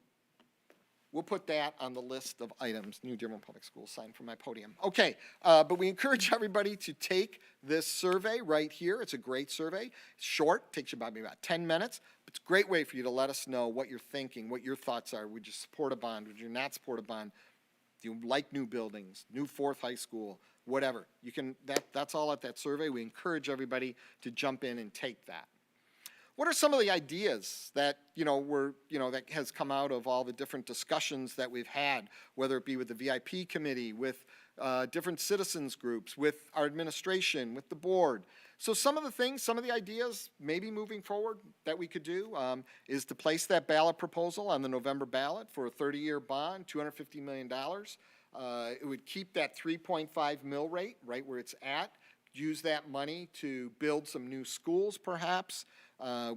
We'll put that on the list of items, new Dearborn Public Schools sign from my podium. Okay, but we encourage everybody to take this survey right here. It's a great survey. It's short, takes you about 10 minutes. It's a great way for you to let us know what you're thinking, what your thoughts are. Would you support a bond? Would you not support a bond? Do you like new buildings, new fourth high school, whatever? You can. That's all at that survey. We encourage everybody to jump in and take that. What are some of the ideas that that has come out of all the different discussions that we've had, whether it be with the VIP committee, with different citizens groups, with our administration, with the board? So some of the ideas maybe moving forward that we could do is to place that ballot proposal on the November ballot for a 30-year bond, $250 million. It would keep that 3.5 mill rate right where it's at. Use that money to build some new schools, perhaps.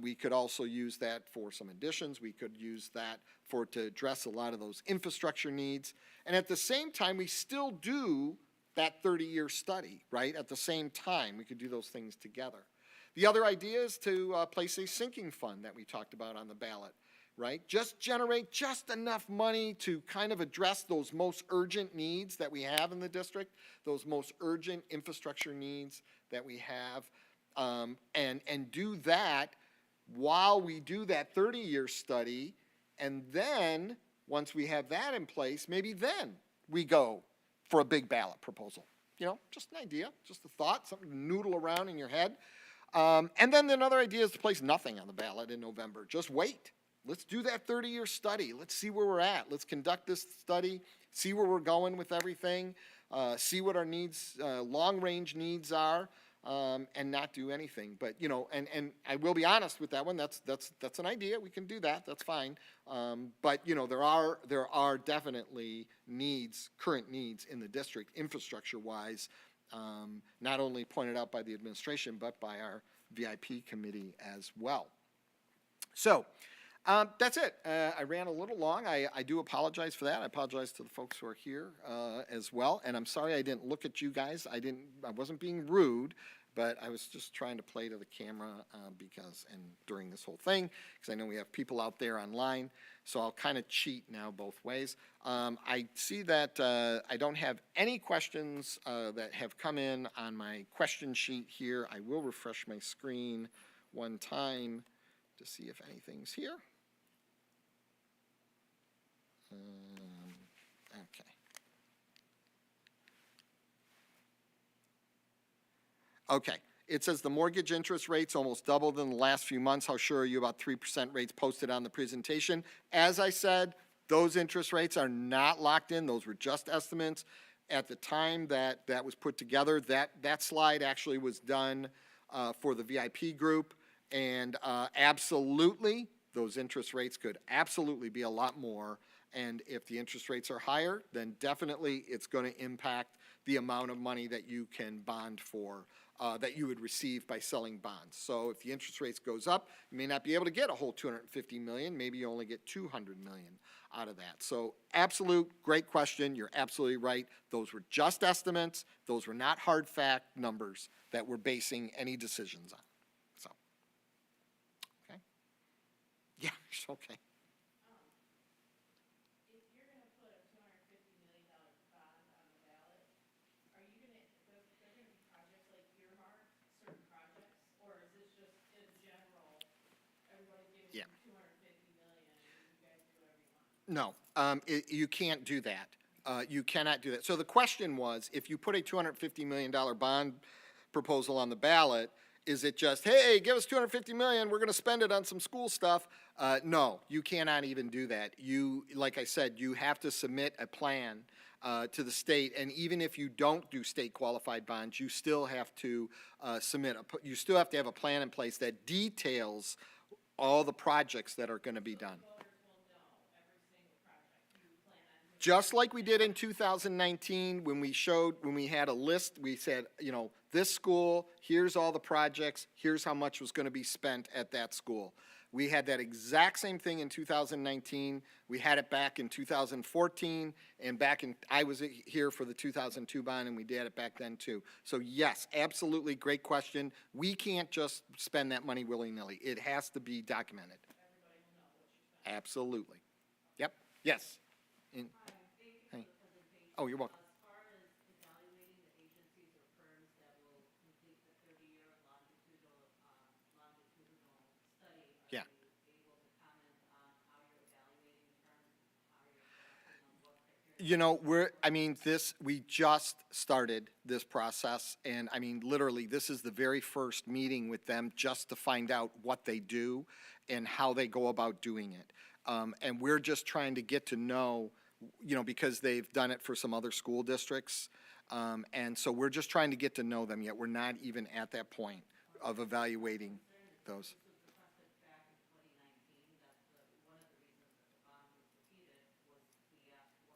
We could also use that for some additions. We could use that to address a lot of those infrastructure needs. And at the same time, we still do that 30-year study, right? At the same time, we could do those things together. The other idea is to place a sinking fund that we talked about on the ballot, right? Just generate just enough money to kind of address those most urgent needs that we have in the district, those most urgent infrastructure needs that we have, and do that while we do that 30-year study. And then, once we have that in place, maybe then we go for a big ballot proposal. Just an idea, just a thought, something to noodle around in your head. And then another idea is to place nothing on the ballot in November. Just wait. Let's do that 30-year study. Let's see where we're at. Let's conduct this study, see where we're going with everything. see what our needs, long-range needs are, and not do anything. But, you know, and I will be honest with that one, that's an idea, we can do that, that's fine. But, you know, there are definitely needs, current needs in the district, infrastructure-wise, not only pointed out by the administration, but by our VIP committee as well. So, that's it. I ran a little long. I do apologize for that. I apologize to the folks who are here as well. And I'm sorry I didn't look at you guys. I wasn't being rude, but I was just trying to play to the camera during this whole thing, because I know we have people out there online. So I'll kind of cheat now both ways. I see that I don't have any questions that have come in on my question sheet here. I will refresh my screen one time to see if anything's here. Okay. Okay. It says the mortgage interest rates almost doubled in the last few months. How sure are you about 3% rates posted on the presentation? As I said, those interest rates are not locked in. Those were just estimates. At the time that was put together, that slide actually was done for the VIP group. And absolutely, those interest rates could absolutely be a lot more. And if the interest rates are higher, then definitely it's going to impact the amount of money that you can bond for, that you would receive by selling bonds. So if the interest rates goes up, you may not be able to get a whole $250 million. Maybe you only get $200 million out of that. So absolute great question. You're absolutely right. Those were just estimates. Those were not hard fact numbers that we're basing any decisions on. So, okay. Yeah, okay. No, you can't do that. You cannot do that. So the question was, if you put a $250 million bond proposal on the ballot, is it just, hey, give us $250 million, we're going to spend it on some school stuff? No, you cannot even do that. You, like I said, you have to submit a plan to the state, and even if you don't do state qualified bonds, you still have to you still have to have a plan in place that details all the projects that are going to be done. Just like we did in 2019 when we had a list, we said, you know, this school, here's all the projects, here's how much was going to be spent at that school. We had that exact same thing in 2019. We had it back in 2014, and I was here for the 2002 bond, and we did it back then too. So yes, absolutely great question. We can't just spend that money willy-nilly. It has to be documented. Absolutely. Yep. Yes. Hey. Oh, you're welcome. As far as evaluating the agencies or firms that will complete the 30-year longitudinal study, Yeah. you able to comment on how you're evaluating the firms, how you're selecting them, what criteria? You know, we just started this process, and I mean, literally, this is the very first meeting with them just to find out what they do and how they go about doing it. And we're just trying to get to know, you know, because they've done it for some other school districts. And so we're just trying to get to know them yet. We're not even at that point of evaluating those. This was requested back in 2019. That's one of the reasons that the bond was defeated was we asked,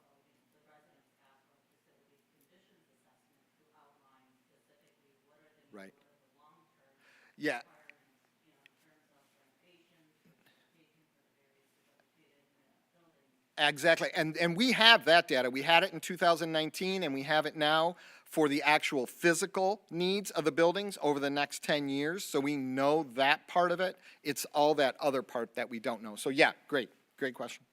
the residents asked for a facilities conditions assessment to outline specifically what are the Right. what are the long-term Yeah. requirements, you know, in terms of renovations, transportation for the various rehabilitated buildings. Exactly, and we have that data. We had it in 2019, and we have it now for the actual physical needs of the buildings over the next 10 years. So we know that part of it. It's all that other part that we don't know. So yeah, great question.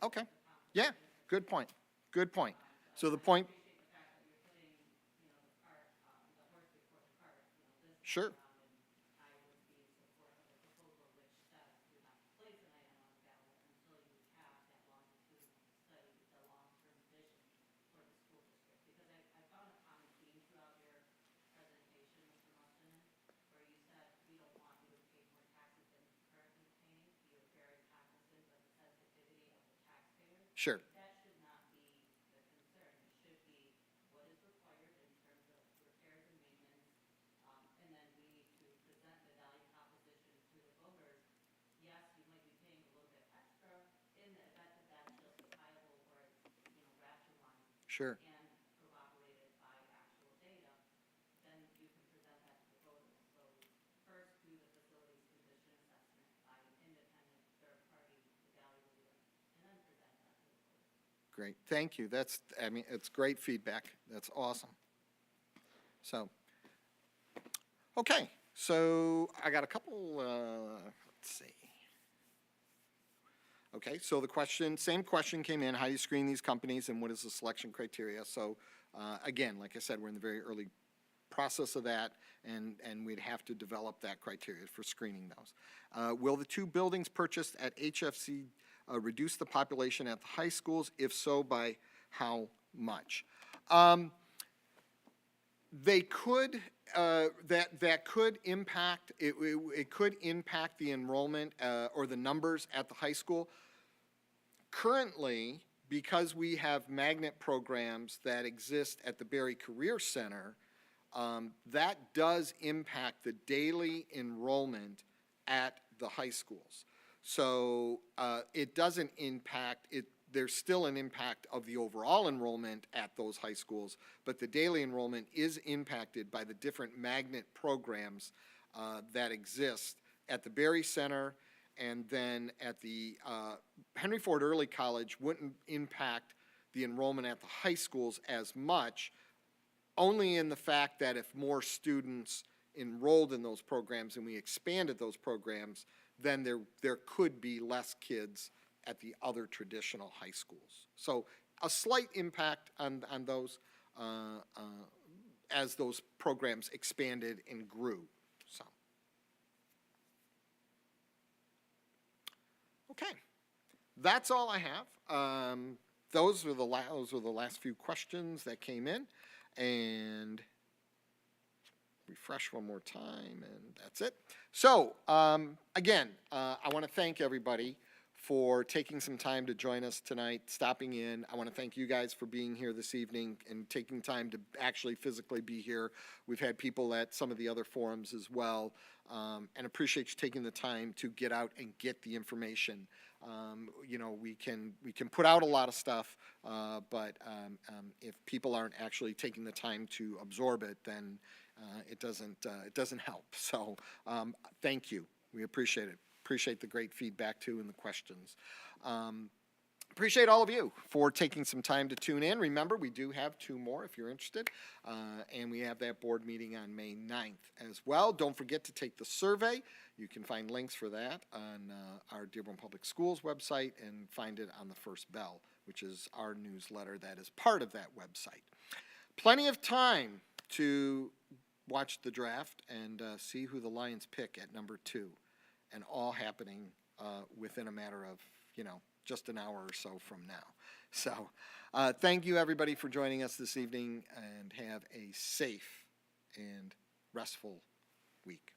Okay, yeah, good point. So the point. Sure. Sure. That should not be the concern. It should be what is required in terms of repairs and maintenance, and then we need to present the value proposition to the voters. Yes, you might be paying a little bit extra in the event that that's justifiable or it's, rationalized Sure. and corroborated by actual data, then you can present that to the voters. So first, do the facilities condition assessment by an independent third-party evaluator, and then present that to the voters. Great, thank you. It's great feedback. That's awesome. So, okay, so I got a couple, let's see. Okay, so same question came in, how do you screen these companies and what is the selection criteria? So, again, like I said, we're in the very early process of that, and we'd have to develop that criteria for screening those. Will the 2 buildings purchased at HFC reduce the population at the high schools? If so, by how much? They could, that could impact, it could impact the enrollment or the numbers at the high school. Currently, because we have magnet programs that exist at the Berry Career Center, that does impact the daily enrollment at the high schools. So it doesn't impact it. There's still an impact of the overall enrollment at those high schools, but the daily enrollment is impacted by the different magnet programs that exist at the Berry Center, and then at the Henry Ford Early College wouldn't impact the enrollment at the high schools as much, only in the fact that if more students enrolled in those programs and we expanded those programs, then there could be less kids at the other traditional high schools. So a slight impact on those as those programs expanded and grew. So, okay, that's all I have. Those were the last few questions that came in, and refresh one more time, and that's it. So, again, I want to thank everybody for taking some time to join us tonight, stopping in. I want to thank you guys for being here this evening and taking time to actually physically be here. We've had people at some of the other forums as well, and appreciate you taking the time to get out and get the information. We can put out a lot of stuff, but if people aren't actually taking the time to absorb it, then it doesn't help. So thank you. We appreciate it. Appreciate the great feedback too and the questions. Appreciate all of you for taking some time to tune in. Remember, we do have 2 more if you're interested, and we have that board meeting on May 9th as well. Don't forget to take the survey. You can find links for that on our Dearborn Public Schools website, and find it on the First Bell, which is our newsletter that is part of that website. Plenty of time to watch the draft and see who the Lions pick at number 2, and all happening within a matter of, just an hour or so from now. So thank you, everybody, for joining us this evening, and have a safe and restful week.